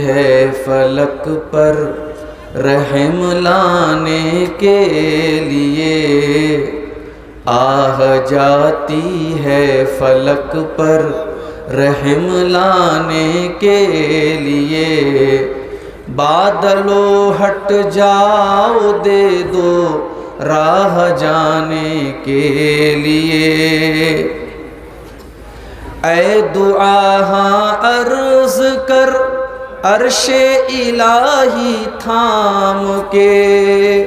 ہے فلک پر رحم لانے کے لیے، آہ جاتی ہے فلک پر رحم لانے کے لیے، بادلو ہٹ جاؤ دے دو راہ جانے کے لیے، اے دعا ہاں عرض کر عرش الہی تھام کے،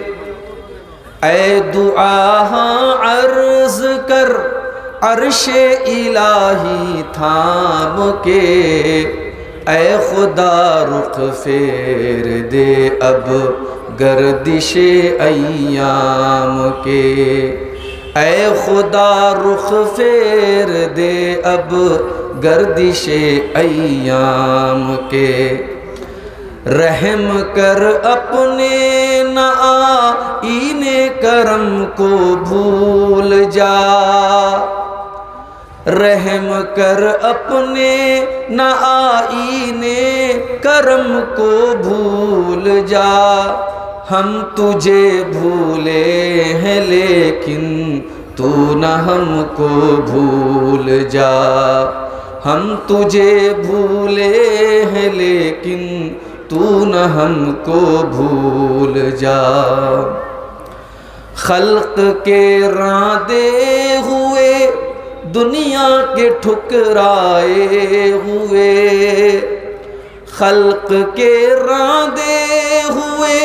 اے دعا ہاں عرض کر عرش الہی تھام کے، اے خدا رخ پھیر دے اب گردش ایام کے، اے خدا رخ پھیر دے اب گردش ایام کے، رحم کر اپنے نہ آئین کرم کو بھول جا، رحم کر اپنے نہ آئین کرم کو بھول جا، ہم تجھے بھولے ہیں لیکن تو نہ ہم کو بھول جا، ہم تجھے بھولے ہیں لیکن تو نہ ہم کو بھول جا، خلق کے راندے ہوئے دنیا کے ٹھکرائے ہوئے، خلق کے راندے ہوئے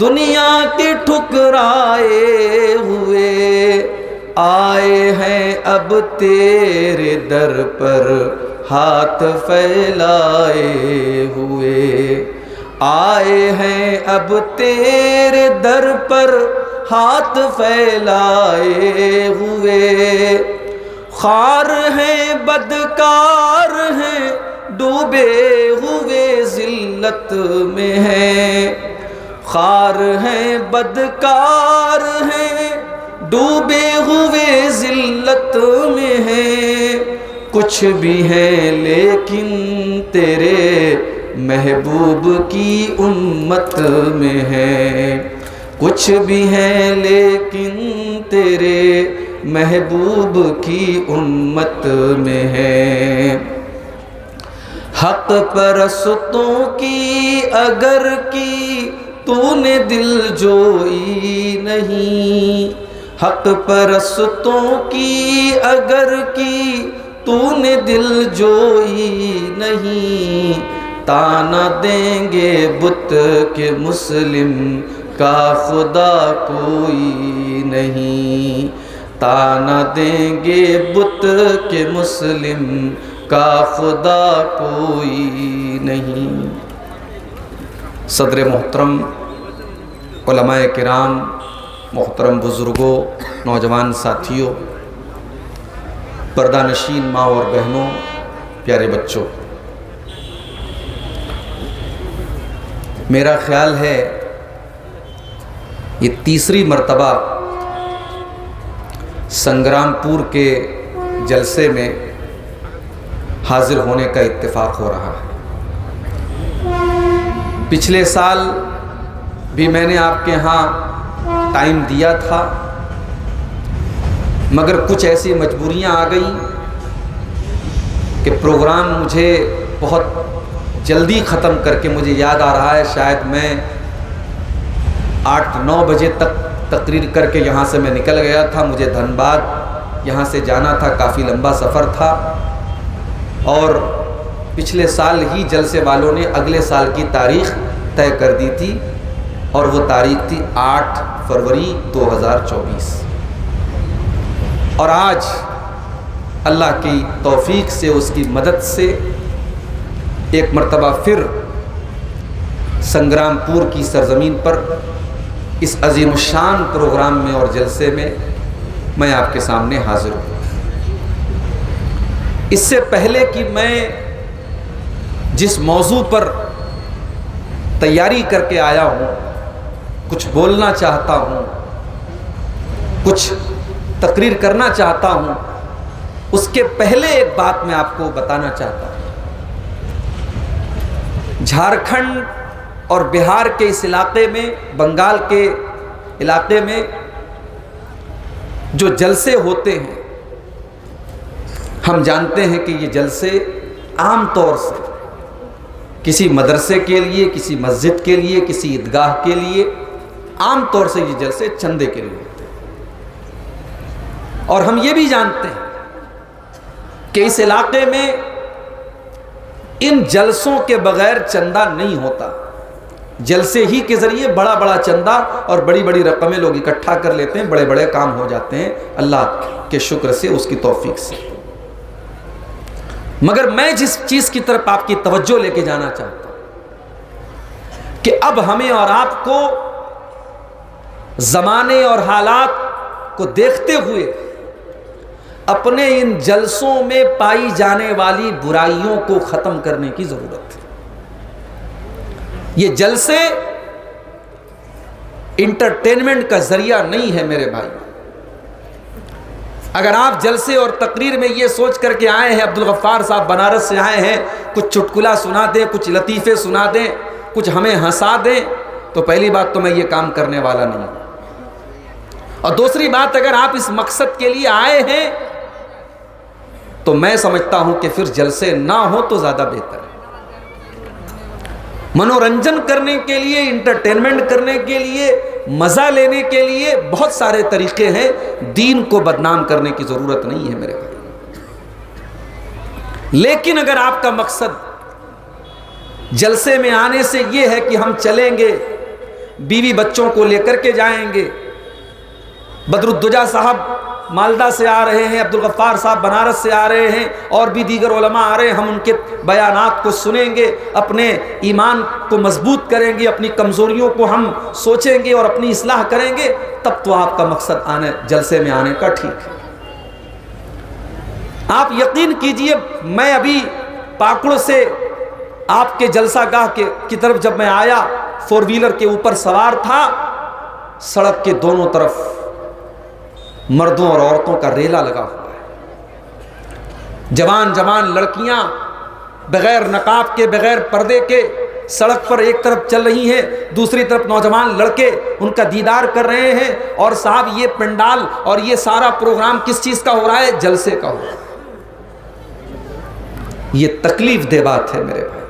دنیا کے ٹھکرائے ہوئے، آئے ہیں اب تیرے در پر ہاتھ پھیلائے ہوئے، آئے ہیں اب تیرے در پر ہاتھ پھیلائے ہوئے، خوار ہیں بدکار ہیں ڈوبے ہوئے ذلت میں ہیں، خوار ہیں بدکار ہیں ڈوبے ہوئے ذلت میں ہیں، کچھ بھی ہیں لیکن تیرے محبوب کی امت میں ہیں، کچھ بھی ہیں لیکن تیرے محبوب کی امت میں ہیں، حق پرستوں کی اگر کی تو نے دل جوئی نہیں، حق پرستوں کی اگر کی تو نے دل جوئی نہیں، تانا دیں گے بت کے مسلم کا خدا کوئی نہیں، تانا دیں گے بت کے مسلم کا خدا کوئی نہیں۔ صدر محترم، علماء کرام، محترم بزرگوں، نوجوان ساتھیوں، پردہ نشین ماں اور بہنوں، پیارے بچوں، میرا خیال ہے یہ تیسری مرتبہ سنگرام پور کے جلسے میں حاضر ہونے کا اتفاق ہو رہا ہے۔ پچھلے سال بھی میں نے آپ کے ہاں ٹائم دیا تھا، مگر کچھ ایسی مجبوریاں آ گئیں کہ پروگرام مجھے بہت جلدی ختم کر کے، مجھے یاد آ رہا ہے شاید میں 8-9 بجے تک تقریر کر کے یہاں سے میں نکل گیا تھا، مجھے دھنباد یہاں سے جانا تھا، کافی لمبا سفر تھا، اور پچھلے سال ہی جلسے والوں نے اگلے سال کی تاریخ طے کر دی تھی، اور وہ تاریخ تھی 8 فروری 2024، اور آج اللہ کی توفیق سے، اس کی مدد سے ایک مرتبہ پھر سنگرام پور کی سرزمین پر اس عظیم الشان پروگرام میں اور جلسے میں میں آپ کے سامنے حاضر ہوں۔ اس سے پہلے کہ میں جس موضوع پر تیاری کر کے آیا ہوں، کچھ بولنا چاہتا ہوں، کچھ تقریر کرنا چاہتا ہوں، اس کے پہلے ایک بات میں آپ کو بتانا چاہتا ہوں۔ جھارکھنڈ اور بہار کے اس علاقے میں، بنگال کے علاقے میں جو جلسے ہوتے ہیں، ہم جانتے ہیں کہ یہ جلسے عام طور سے کسی مدرسے کے لیے، کسی مسجد کے لیے، کسی عیدگاہ کے لیے، عام طور سے یہ جلسے چندے کے لیے ہوتے ہیں۔ اور ہم یہ بھی جانتے ہیں کہ اس علاقے میں ان جلسوں کے بغیر چندہ نہیں ہوتا، جلسے ہی کے ذریعے بڑا بڑا چندہ اور بڑی بڑی رقمیں لوگ اکٹھا کر لیتے ہیں، بڑے بڑے کام ہو جاتے ہیں اللہ کے شکر سے، اس کی توفیق سے۔ مگر میں جس چیز کی طرف آپ کی توجہ لے کے جانا چاہتا ہوں کہ اب ہمیں اور آپ کو زمانے اور حالات کو دیکھتے ہوئے اپنے ان جلسوں میں پائی جانے والی برائیوں کو ختم کرنے کی ضرورت ہے۔ یہ جلسے انٹرٹینمنٹ کا ذریعہ نہیں ہے میرے بھائی۔ اگر آپ جلسے اور تقریر میں یہ سوچ کر کے آئے ہیں عبدالغفار صاحب بنارس سے آئے ہیں، کچھ چٹکلا سنا دیں، کچھ لطیفے سنا دیں، کچھ ہمیں ہنسا دیں، تو پہلی بات تو میں یہ کام کرنے والا نہیں ہوں، اور دوسری بات اگر آپ اس مقصد کے لیے آئے ہیں تو میں سمجھتا ہوں کہ پھر جلسے نہ ہو تو زیادہ بہتر ہے۔ منورنجن کرنے کے لیے، انٹرٹینمنٹ کرنے کے لیے، مزہ لینے کے لیے بہت سارے طریقے ہیں، دین کو بدنام کرنے کی ضرورت نہیں ہے میرے بھائی۔ لیکن اگر آپ کا مقصد جلسے میں آنے سے یہ ہے کہ ہم چلیں گے، بیوی بچوں کو لے کر کے جائیں گے، بدرالدجا صاحب مالدہ سے آ رہے ہیں، عبدالغفار صاحب بنارس سے آ رہے ہیں، اور بھی دیگر علماء آ رہے ہیں، ہم ان کے بیانات کو سنیں گے، اپنے ایمان کو مضبوط کریں گے، اپنی کمزوریوں کو ہم سوچیں گے اور اپنی اصلاح کریں گے، تب تو آپ کا مقصد جلسے میں آنے کا ٹھیک ہے۔ آپ یقین کیجئے، میں ابھی پاکڑ سے آپ کے جلسہ گاہ کی طرف جب میں آیا، 4 ویلر کے اوپر سوار تھا، سڑک کے دونوں طرف مردوں اور عورتوں کا ریلا لگا ہوا ہے، جوان لڑکیاں بغیر نقاب کے، بغیر پردے کے سڑک پر ایک طرف چل رہی ہیں، دوسری طرف نوجوان لڑکے ان کا دیدار کر رہے ہیں، اور صاحب یہ پنڈال اور یہ سارا پروگرام کس چیز کا ہو رہا ہے؟ جلسے کا ہو رہا ہے۔ یہ تکلیف دہ بات ہے میرے بھائی۔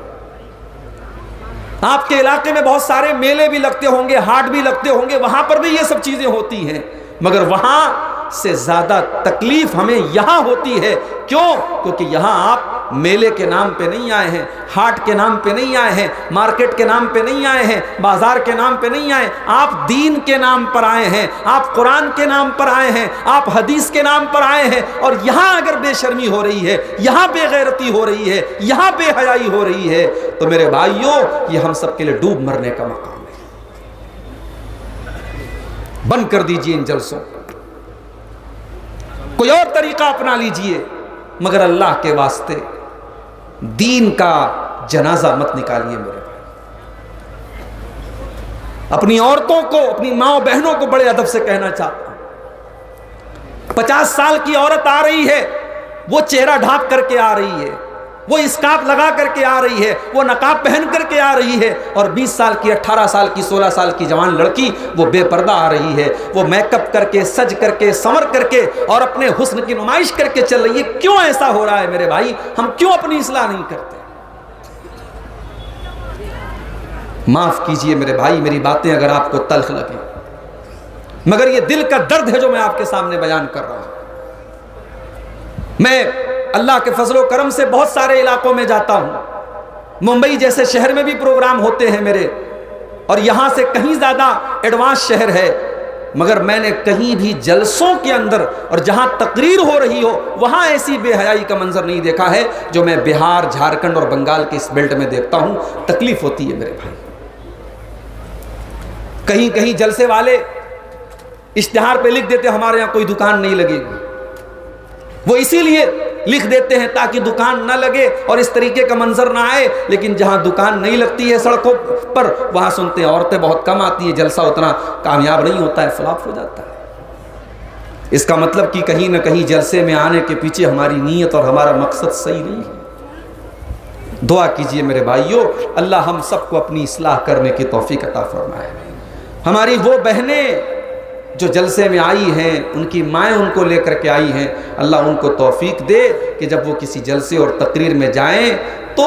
آپ کے علاقے میں بہت سارے میلے بھی لگتے ہوں گے، ہاٹ بھی لگتے ہوں گے، وہاں پر بھی یہ سب چیزیں ہوتی ہیں، مگر وہاں سے زیادہ تکلیف ہمیں یہاں ہوتی ہے۔ کیوں؟ کیونکہ یہاں آپ میلے کے نام پہ نہیں آئے ہیں، ہاٹ کے نام پہ نہیں آئے ہیں، مارکیٹ کے نام پہ نہیں آئے ہیں، بازار کے نام پہ نہیں آئے، آپ دین کے نام پر آئے ہیں، آپ قرآن کے نام پر آئے ہیں، آپ حدیث کے نام پر آئے ہیں، اور یہاں اگر بے شرمی ہو رہی ہے، یہاں بے غیرتی ہو رہی ہے، یہاں بے حیائی ہو رہی ہے، تو میرے بھائیوں یہ ہم سب کے لیے ڈوب مرنے کا مقام ہے۔ بند کر دیجئے ان جلسوں، کوئی اور طریقہ اپنا لیجئے، مگر اللہ کے واسطے دین کا جنازہ مت نکالیے میرے بھائی۔ اپنی عورتوں کو، اپنی ماں بہنوں کو بڑے ادب سے کہنا چاہتا ہوں، 50 سال کی عورت آ رہی ہے، وہ چہرہ ڈھانپ کر کے آ رہی ہے، وہ اسکارف لگا کر کے آ رہی ہے، وہ نقاب پہن کر کے آ رہی ہے، اور 20 سال کی، 18 سال کی، 16 سال کی جوان لڑکی وہ بے پردہ آ رہی ہے، وہ میک اپ کر کے، سج کر کے، سنور کر کے اور اپنے حسن کی نمائش کر کے چل رہی ہے۔ کیوں ایسا ہو رہا ہے میرے بھائی؟ ہم کیوں اپنی اصلاح نہیں کرتے؟ معاف کیجئے میرے بھائی، میری باتیں اگر آپ کو تلخ لگیں، مگر یہ دل کا درد ہے جو میں آپ کے سامنے بیان کر رہا ہوں۔ میں اللہ کے فضل و کرم سے بہت سارے علاقوں میں جاتا ہوں، ممبئی جیسے شہر میں بھی پروگرام ہوتے ہیں میرے، اور یہاں سے کہیں زیادہ ایڈوانس شہر ہے، مگر میں نے کہیں بھی جلسوں کے اندر اور جہاں تقریر ہو رہی ہو وہاں ایسی بے حیائی کا منظر نہیں دیکھا ہے جو میں بہار، جھارکھنڈ اور بنگال کے اس بیلٹ میں دیکھتا ہوں۔ تکلیف ہوتی ہے میرے بھائی۔ کہیں کہیں جلسے والے اشتہار پہ لکھ دیتے ہمارے یہاں کوئی دکان نہیں لگے گی، وہ اسی لیے لکھ دیتے ہیں تاکہ دکان نہ لگے اور اس طریقے کا منظر نہ آئے، لیکن جہاں دکان نہیں لگتی ہے سڑکوں پر وہاں سنتے ہیں عورتیں بہت کم آتی ہیں، جلسہ اتنا کامیاب نہیں ہوتا ہے، فلاپ ہو جاتا ہے۔ اس کا مطلب کہ کہیں نہ کہیں جلسے میں آنے کے پیچھے ہماری نیت اور ہمارا مقصد صحیح نہیں ہے۔ دعا کیجئے میرے بھائیوں، اللہ ہم سب کو اپنی اصلاح کرنے کی توفیق عطا فرمائے۔ ہماری وہ بہنیں جو جلسے میں آئی ہیں، ان کی مائیں ان کو لے کر کے آئی ہیں، اللہ ان کو توفیق دے کہ جب وہ کسی جلسے اور تقریر میں جائیں تو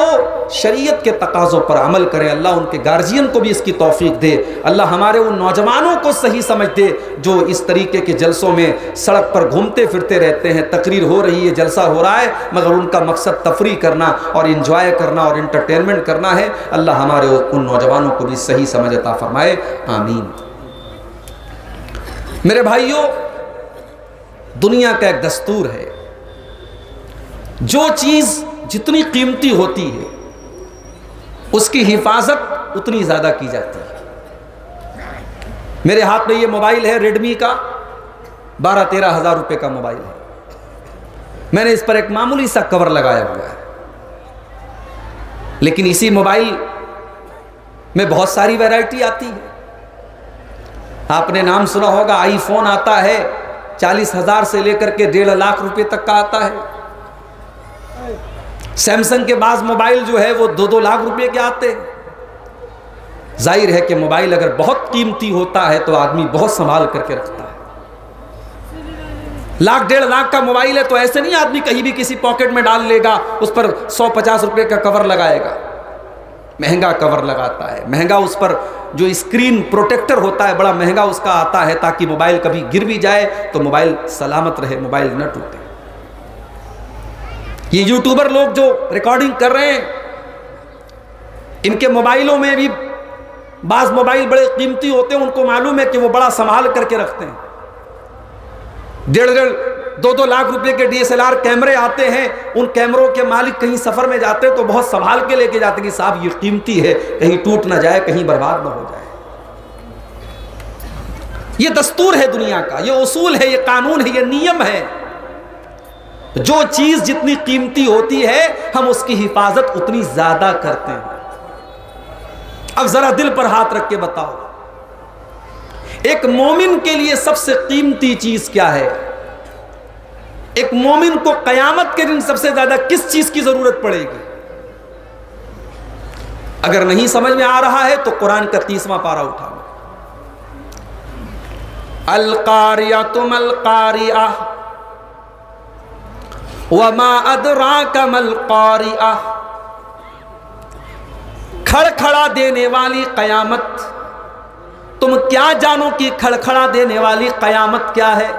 شریعت کے تقاضوں پر عمل کریں۔ اللہ ان کے گارجین کو بھی اس کی توفیق دے۔ اللہ ہمارے ان نوجوانوں کو صحیح سمجھ دے جو اس طریقے کے جلسوں میں سڑک پر گھومتے پھرتے رہتے ہیں، تقریر ہو رہی ہے، جلسہ ہو رہا ہے، مگر ان کا مقصد تفریح کرنا اور انجوائے کرنا اور انٹرٹینمنٹ کرنا ہے۔ اللہ ہمارے ان نوجوانوں کو بھی صحیح سمجھ عطا فرمائے، آمین۔ میرے بھائیوں، دنیا کا ایک دستور ہے، جو چیز جتنی قیمتی ہوتی ہے اس کی حفاظت اتنی زیادہ کی جاتی ہے۔ میرے ہاتھ میں یہ موبائل ہے ریڈمی کا، 12-13 ہزار روپے کا موبائل ہے۔ میں نے اس پر ایک معمولی سا کور لگایا ہوا ہے، لیکن اسی موبائل میں بہت ساری ویرائٹی آتی ہے۔ آپ نے نام سنا ہوگا، آئی فون آتا ہے 40 ہزار سے لے کر کے 1.5 لاکھ روپے تک کا آتا ہے۔ سیمسنگ کے بعض موبائل جو ہے وہ 2-2 لاکھ روپے کے آتے ہیں۔ ظاہر ہے کہ موبائل اگر بہت قیمتی ہوتا ہے تو آدمی بہت سنبھال کر کے رکھتا ہے۔ 1-1.5 لاکھ کا موبائل ہے تو ایسے نہیں آدمی کہیں بھی کسی پاکٹ میں ڈال لے گا، اس پر 150 روپے کا کور لگائے گا۔ مہنگا کور لگاتا ہے، مہنگا اس پر جو اسکرین پروٹیکٹر ہوتا ہے بڑا مہنگا اس کا آتا ہے، تاکہ موبائل کبھی گر بھی جائے تو موبائل سلامت رہے، موبائل نہ ٹوٹے۔ یہ یوٹیوبر لوگ جو ریکارڈنگ کر رہے ہیں، ان کے موبائلوں میں بھی بعض موبائل بڑے قیمتی ہوتے ہیں، ان کو معلوم ہے کہ وہ بڑا سنبھال کر کے رکھتے ہیں۔ 1.5-2 لاکھ روپے کے DSLR کیمرے آتے ہیں، ان کیمروں کے مالک کہیں سفر میں جاتے ہیں تو بہت سنبھال کے لے کے جاتے ہیں کہ صاحب یہ قیمتی ہے، کہیں ٹوٹ نہ جائے، کہیں برباد نہ ہو جائے۔ یہ دستور ہے دنیا کا، یہ اصول ہے، یہ قانون ہے، یہ نیم ہے۔ جو چیز جتنی قیمتی ہوتی ہے ہم اس کی حفاظت اتنی زیادہ کرتے ہیں۔ اب ذرا دل پر ہاتھ رکھ کے بتاؤ، ایک مومن کے لیے سب سے قیمتی چیز کیا ہے؟ ایک مومن کو قیامت کے دن سب سے زیادہ کس چیز کی ضرورت پڑے گی؟ اگر نہیں سمجھ میں آ رہا ہے تو قرآن کا 30واں پارہ اٹھاؤ۔ القاریۃ ما القاریہ وما ادراک ما القاریہ، کھڑکھڑا دینے والی قیامت، تم کیا جانو کہ کھڑکھڑا دینے والی قیامت کیا ہے؟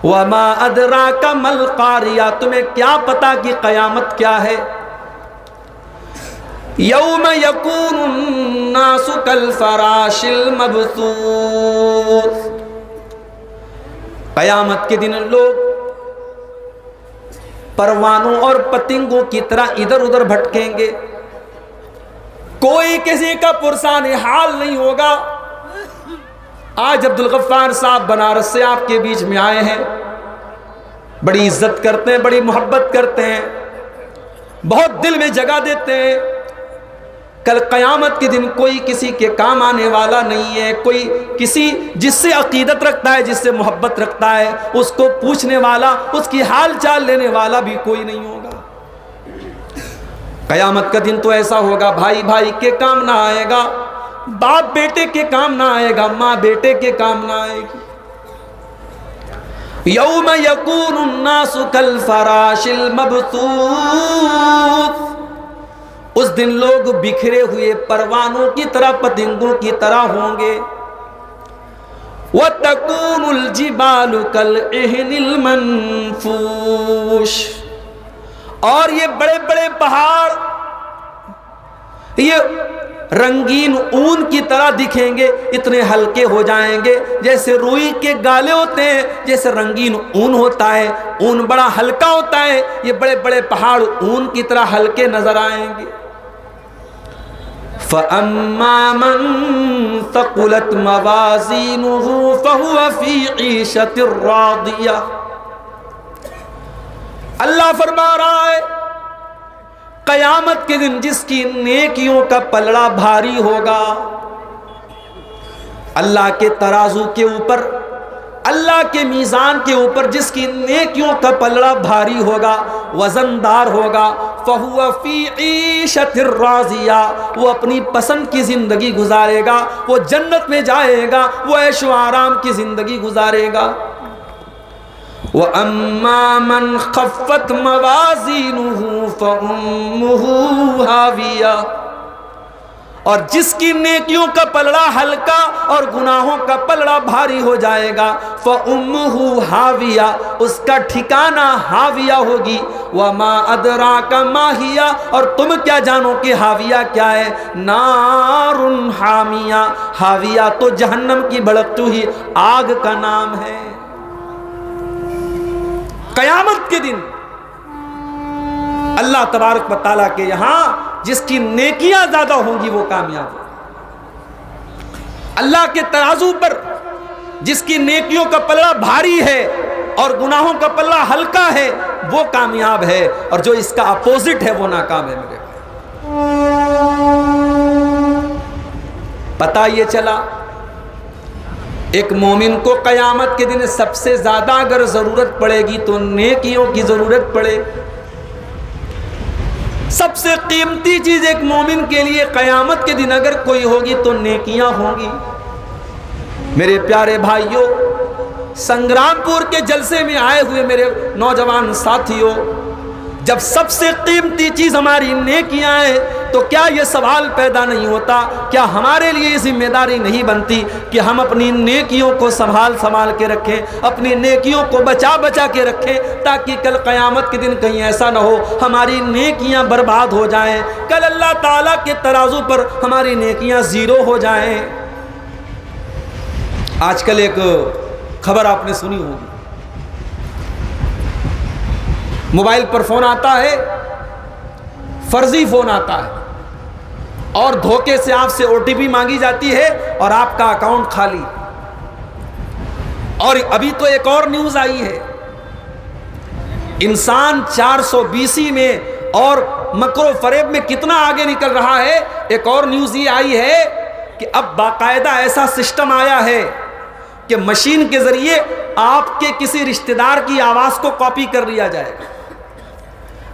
وما ادراک ما القاریہ، تمہیں کیا پتا کہ قیامت کیا ہے؟ یوم یکون الناس کالفراش المبثوث، قیامت کے دن لوگ پروانوں اور پتنگوں کی طرح ادھر ادھر بھٹکیں گے، کوئی کسی کا پرسان حال نہیں ہوگا۔ آج عبدالغفار صاحب بنارس سے آپ کے بیچ میں آئے ہیں، بڑی عزت کرتے ہیں، بڑی محبت کرتے ہیں، بہت دل میں جگہ دیتے ہیں۔ کل قیامت کے دن کوئی کسی کے کام آنے والا نہیں ہے، کوئی کسی جس سے عقیدت رکھتا ہے، جس سے محبت رکھتا ہے، اس کو پوچھنے والا، اس کی حال چال لینے والا بھی کوئی نہیں ہوگا۔ قیامت کا دن تو ایسا ہوگا، بھائی بھائی کے کام نہ آئے گا، باپ بیٹے کے کام نہ آئے گا، ماں بیٹے کے کام نہ آئے گی۔ یوم یکون الناس کالفراش المبثوث، اس دن لوگ بکھرے ہوئے پروانوں کی طرح، پتنگوں کی طرح ہوں گے۔ وَتَكُونُ الْجِبَالُ كَالْعِهْنِ الْمَنْفُوشِ، اور یہ بڑے بڑے پہاڑ یہ رنگین اون کی طرح دکھیں گے، اتنے ہلکے ہو جائیں گے جیسے روئی کے گالے ہوتے ہیں، جیسے رنگین اون ہوتا ہے، اون بڑا ہلکا ہوتا ہے، یہ بڑے بڑے پہاڑ اون کی طرح ہلکے نظر آئیں گے۔ فَأَمَّا مَن ثَقُلَتْ مَوَازِينُهُ فَهُوَ فِي عِيشَةٍ رَاضِيَةٍ، اللہ فرما رہا ہے قیامت کے دن جس کی نیکیوں کا پلڑا بھاری ہوگا، اللہ کے ترازو کے اوپر، اللہ کے میزان کے اوپر جس کی نیکیوں کا پلڑا بھاری ہوگا، وزندار ہوگا، فَهُوَ فِي عِيشَةٍ رَاضِيَةٍ، وہ اپنی پسند کی زندگی گزارے گا، وہ جنت میں جائے گا، وہ عیش و آرام کی زندگی گزارے گا۔ وَأَمَّا مَنْ خَفَّتْ مَوَازِينُهُ فَأُمُّهُ هَاوِيَةٌ، اور جس کی نیکیوں کا پلڑا ہلکا اور گناہوں کا پلڑا بھاری ہو جائے گا، فَأُمُّهُ هَاوِيَةٌ، اس کا ٹھکانہ ہاویہ ہوگی۔ وَمَا أَدْرَاكَ مَا هِيَ، اور تم کیا جانو کہ ہاویہ کیا ہے؟ نَارٌ حَامِيَةٌ، ہاویہ تو جہنم کی بھڑکتی ہوئی آگ کا نام ہے۔ قیامت کے دن اللہ تبارک و تعالیٰ کے یہاں جس کی نیکیاں زیادہ ہوں گی وہ کامیاب ہوگا۔ اللہ کے ترازو پر جس کی نیکیوں کا پلڑا بھاری ہے اور گناہوں کا پلڑا ہلکا ہے وہ کامیاب ہے، اور جو اس کا اپوزٹ ہے وہ ناکام ہے۔ میرے پتہ یہ چلا ایک مومن کو قیامت کے دن سب سے زیادہ اگر ضرورت پڑے گی تو نیکیوں کی ضرورت پڑے۔ سب سے قیمتی چیز ایک مومن کے لیے قیامت کے دن اگر کوئی ہوگی تو نیکیاں ہوں گی۔ میرے پیارے بھائیوں، سنگرام پور کے جلسے میں آئے ہوئے میرے نوجوان ساتھیوں، جب سب سے قیمتی چیز ہماری نیکیاں ہیں تو کیا یہ سوال پیدا نہیں ہوتا، کیا ہمارے لیے یہ ذمہ داری نہیں بنتی کہ ہم اپنی نیکیوں کو سنبھال کے رکھیں، اپنی نیکیوں کو بچا کے رکھیں، تاکہ کل قیامت کے دن کہیں ایسا نہ ہو ہماری نیکیاں برباد ہو جائیں، کل اللہ تعالیٰ کے ترازو پر ہماری نیکیاں زیرو ہو جائیں۔ آج کل ایک خبر آپ نے سنی ہوگی، موبائل پر فون آتا ہے، فرضی فون آتا ہے اور دھوکے سے آپ سے OTP مانگی جاتی ہے اور آپ کا اکاؤنٹ خالی۔ اور ابھی تو ایک اور نیوز آئی ہے، انسان 420 میں اور مکر و فریب میں کتنا آگے نکل رہا ہے۔ ایک اور نیوز یہ آئی ہے کہ اب باقاعدہ ایسا سسٹم آیا ہے کہ مشین کے ذریعے آپ کے کسی رشتہ دار کی آواز کو کاپی کر لیا جائے گا،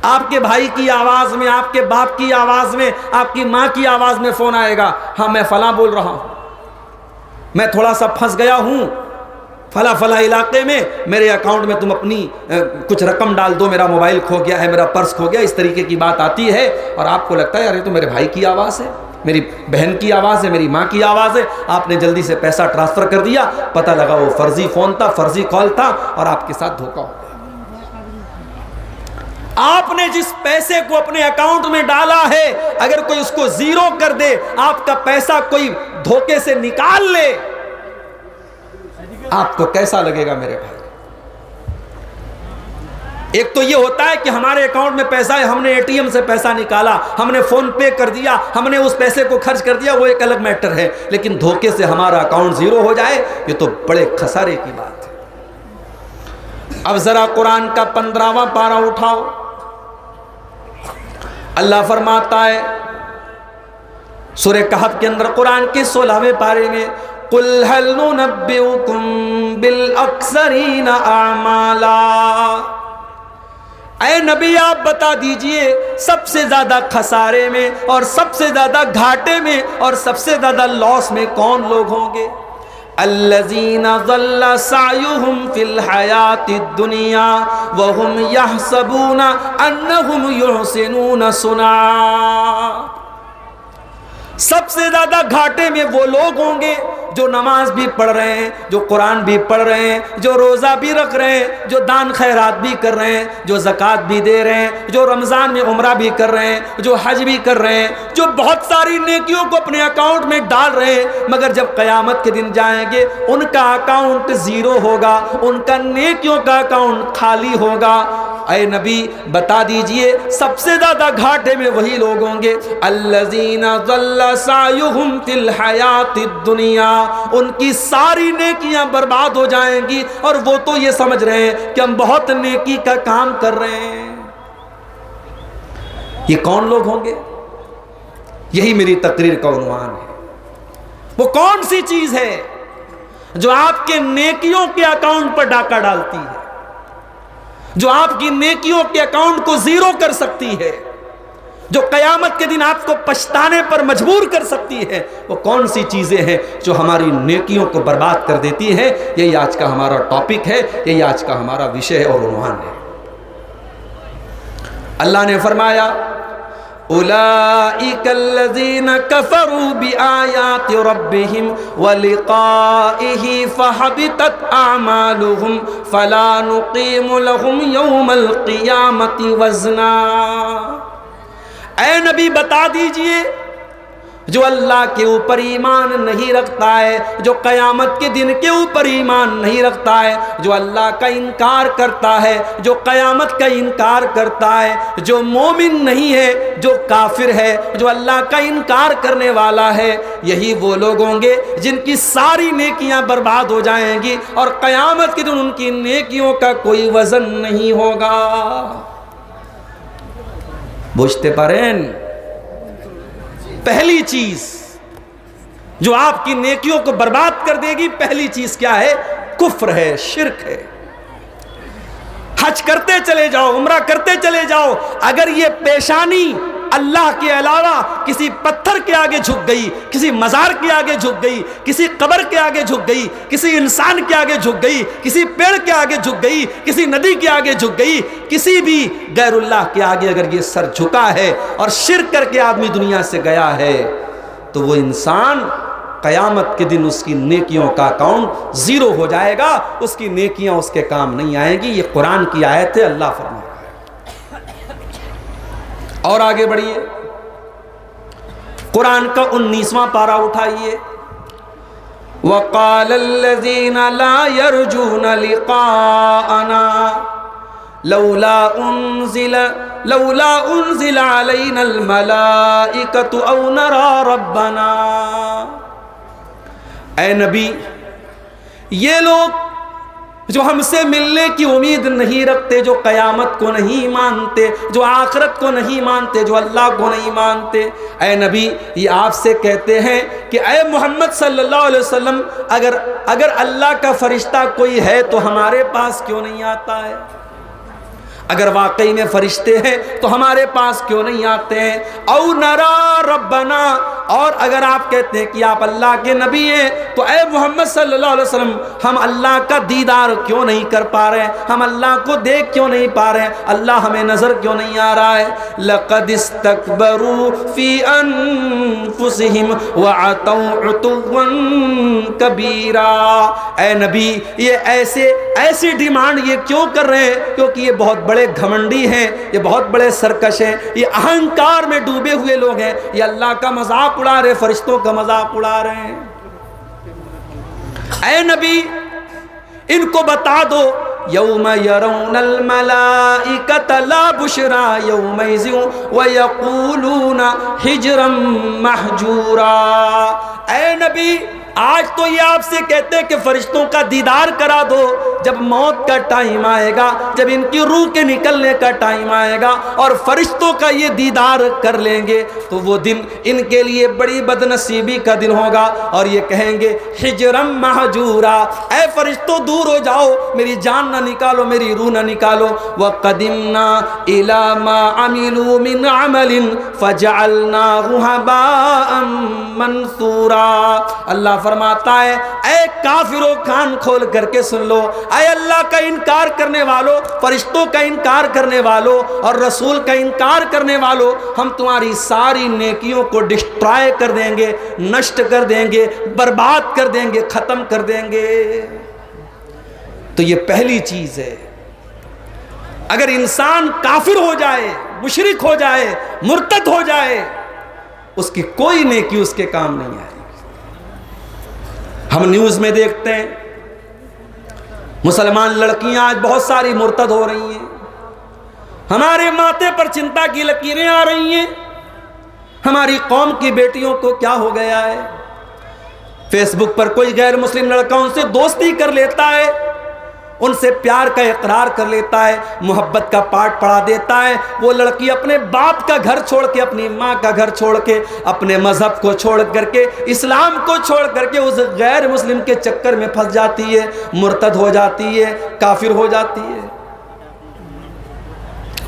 آپ کے بھائی کی آواز میں، آپ کے باپ کی آواز میں، آپ کی ماں کی آواز میں فون آئے گا، ہاں میں فلاں بول رہا ہوں، میں تھوڑا سا پھنس گیا ہوں فلاں علاقے میں، میرے اکاؤنٹ میں تم اپنی کچھ رقم ڈال دو، میرا موبائل کھو گیا ہے، میرا پرس کھو گیا، اس طریقے کی بات آتی ہے اور آپ کو لگتا ہے یار یہ تو میرے بھائی کی آواز ہے، میری بہن کی آواز ہے، میری ماں کی آواز ہے، آپ نے جلدی سے پیسہ ٹرانسفر کر دیا، پتہ لگا وہ فرضی فون تھا، فرضی کال تھا اور آپ کے ساتھ دھوکہ ہو گیا۔ آپ نے جس پیسے کو اپنے اکاؤنٹ میں ڈالا ہے اگر کوئی اس کو زیرو کر دے، آپ کا پیسہ کوئی دھوکے سے نکال لے، آپ کو کیسا لگے گا میرے بھائی؟ ایک تو یہ ہوتا ہے کہ ہمارے اکاؤنٹ میں پیسہ ہے، ہم نے ATM سے پیسہ نکالا، ہم نے فون پے کر دیا، ہم نے اس پیسے کو خرچ کر دیا، وہ ایک الگ میٹر ہے، لیکن دھوکے سے ہمارا اکاؤنٹ زیرو ہو جائے یہ تو بڑے خسارے کی بات ہے۔ اب ذرا قرآن کا 15واں پارہ اٹھاؤ، اللہ فرماتا ہے سورہ کہف کے اندر قرآن کے 16ویں پارے میں، قُلْ هَلْ نُنَبِّئُكُمْ بِالْأَخْسَرِينَ أَعْمَالًا، اے نبی آپ بتا دیجئے سب سے زیادہ خسارے میں اور سب سے زیادہ گھاٹے میں اور سب سے زیادہ لاس میں کون لوگ ہوں گے؟ الذین ضل سعیہم فی الحیات الدنیا وہم یحسبون انہم یحسنون صنعا، سب سے زیادہ گھاٹے میں وہ لوگ ہوں گے جو نماز بھی پڑھ رہے ہیں، جو قرآن بھی پڑھ رہے ہیں، جو روزہ بھی رکھ رہے ہیں، جو دان خیرات بھی کر رہے ہیں، جو زکوٰۃ بھی دے رہے ہیں، جو رمضان میں عمرہ بھی کر رہے ہیں، جو حج بھی کر رہے ہیں، جو بہت ساری نیکیوں کو اپنے اکاؤنٹ میں ڈال رہے ہیں، مگر جب قیامت کے دن جائیں گے ان کا اکاؤنٹ زیرو ہوگا، ان کا نیکیوں کا اکاؤنٹ خالی ہوگا۔ اے نبی بتا دیجئے سب سے زیادہ گھاٹے میں وہی لوگ ہوں گے الذین ضل سعیہم فی الحیات الدنیا، ان کی ساری نیکیاں برباد ہو جائیں گی اور وہ تو یہ سمجھ رہے ہیں کہ ہم بہت نیکی کا کام کر رہے ہیں۔ یہ کون لوگ ہوں گے؟ یہی میری تقریر کا عنوان ہے۔ وہ کون سی چیز ہے جو آپ کے نیکیوں کے اکاؤنٹ پر ڈاکہ ڈالتی ہے، جو آپ کی نیکیوں کے اکاؤنٹ کو زیرو کر سکتی ہے؟ جو قیامت کے دن آپ کو پچھتانے پر مجبور کر سکتی ہے، وہ کون سی چیزیں ہیں جو ہماری نیکیوں کو برباد کر دیتی ہیں؟ یہی آج کا ہمارا ٹاپک ہے، یہی آج کا ہمارا وشے اور عنوان ہے۔ اللہ نے فرمایا اولئک الذین کفروا بآیات ربہم ولقائہ فحبطت اعمالہم فلا نقیم لہم یوم القیامۃ وزنا۔ اے نبی بتا دیجئے، جو اللہ کے اوپر ایمان نہیں رکھتا ہے، جو قیامت کے دن کے اوپر ایمان نہیں رکھتا ہے، جو اللہ کا انکار کرتا ہے، جو قیامت کا انکار کرتا ہے، جو مومن نہیں ہے، جو کافر ہے، جو اللہ کا انکار کرنے والا ہے، یہی وہ لوگ ہوں گے جن کی ساری نیکیاں برباد ہو جائیں گی اور قیامت کے دن ان کی نیکیوں کا کوئی وزن نہیں ہوگا۔ بوجھتے پرین، پہلی چیز جو آپ کی نیکیوں کو برباد کر دے گی، پہلی چیز کیا ہے؟ کفر ہے، شرک ہے۔ حج کرتے چلے جاؤ، عمرہ کرتے چلے جاؤ، اگر یہ پیشانی اللہ کے علاوہ کسی پتھر کے آگے جھک گئی، کسی مزار کے آگے جھک گئی، کسی قبر کے آگے جھک گئی، کسی انسان کے آگے جھک گئی، کسی پیڑ کے آگے جھک گئی، کسی ندی کے آگے جھک گئی، کسی بھی غیر اللہ کے آگے اگر یہ سر جھکا ہے اور شرک کر کے آدمی دنیا سے گیا ہے، تو وہ انسان قیامت کے دن اس کی نیکیوں کا اکاؤنٹ زیرو ہو جائے گا، اس کی نیکیاں اس کے کام نہیں آئیں گی۔ یہ قرآن کی آیت ہے، اللہ فرما رہا ہے۔ اور آگے بڑھیے، قرآن کا 19واں پارہ اٹھائیے۔ وَقَالَ الَّذِينَ لَا يَرْجُونَ لِقَاءَنَا لَوْلَا أُنزِلَ عَلَيْنَا الْمَلَائِكَةُ أَوْ نَرَى رَبَّنَا۔ اے نبی، یہ لوگ جو ہم سے ملنے کی امید نہیں رکھتے، جو قیامت کو نہیں مانتے، جو آخرت کو نہیں مانتے، جو اللہ کو نہیں مانتے، اے نبی یہ آپ سے کہتے ہیں کہ اے محمد صلی اللہ علیہ وسلم، اگر اللہ کا فرشتہ کوئی ہے تو ہمارے پاس کیوں نہیں آتا ہے؟ اگر واقعی میں فرشتے ہیں تو ہمارے پاس کیوں نہیں آتے ہیں؟ او نرا ربنا، اور اگر آپ کہتے ہیں کہ آپ اللہ کے نبی ہیں تو اے محمد صلی اللہ علیہ وسلم، ہم اللہ کا دیدار کیوں نہیں کر پا رہے ہیں؟ ہم اللہ کو دیکھ کیوں نہیں پا رہے ہیں؟ اللہ ہمیں نظر کیوں نہیں آ رہا ہے؟ لقد استکبروا فی انفسہم وعتوا عتوا کبیرا۔ اے نبی یہ ایسی ڈیمانڈ یہ کیوں کر رہے ہیں؟ کیونکہ یہ بہت بڑے گھمنڈی ہیں، یہ بہت بڑے سرکش ہیں، یہ اہنکار میں ڈوبے ہوئے لوگ ہیں، یہ اللہ کا مذاق اڑا رہے، فرشتوں کا مذاق اڑا رہے ہیں۔ اے نبی ان کو بتا دو، یوم یرون الملائکۃ لا بشری یومئذ ویقولون حجرا محجورا۔ اے نبی آج تو یہ آپ سے کہتے کہ فرشتوں کا دیدار کرا دو، جب موت کا ٹائم آئے گا، جب ان کی روح کے نکلنے کا ٹائم آئے گا اور فرشتوں کا یہ دیدار کر لیں گے تو وہ دن ان کے لیے بڑی بدنصیبی کا دن ہوگا، اور یہ کہیں گے حجرم محجورا، اے فرشتوں دور ہو جاؤ، میری جان نہ نکالو، میری روح نہ نکالو۔ وَقَدِمْنَا إِلَى مَا عَمِلُوا مِنْ عَمَلٍ فَجَعَلْنَاهُ هَبَاءً مَنْثُورًا۔ اللہ فرماتا ہے اے کافروں کان کھول کر کے سن لو، اے اللہ کا انکار کرنے والو، فرشتوں کا انکار کرنے والو اور رسول کا انکار کرنے والو، ہم تمہاری ساری نیکیوں کو ڈسٹرائے کر دیں گے، نشٹ کر دیں گے، برباد کر دیں گے، ختم کر دیں گے۔ تو یہ پہلی چیز ہے، اگر انسان کافر ہو جائے، مشرک ہو جائے، مرتد ہو جائے، اس کی کوئی نیکی اس کے کام نہیں آئے۔ ہم نیوز میں دیکھتے ہیں مسلمان لڑکیاں آج بہت ساری مرتد ہو رہی ہیں، ہمارے ماتھے پر چنتا کی لکیریں آ رہی ہیں، ہماری قوم کی بیٹیوں کو کیا ہو گیا ہے؟ فیس بک پر کوئی غیر مسلم لڑکا ان سے دوستی کر لیتا ہے، ان سے پیار کا اقرار کر لیتا ہے، محبت کا پاٹ پڑھا دیتا ہے، وہ لڑکی اپنے باپ کا گھر چھوڑ کے، اپنی ماں کا گھر چھوڑ کے، اپنے مذہب کو چھوڑ کر کے، اسلام کو چھوڑ کر کے اس غیر مسلم کے چکر میں پھنس جاتی ہے، مرتد ہو جاتی ہے، کافر ہو جاتی ہے۔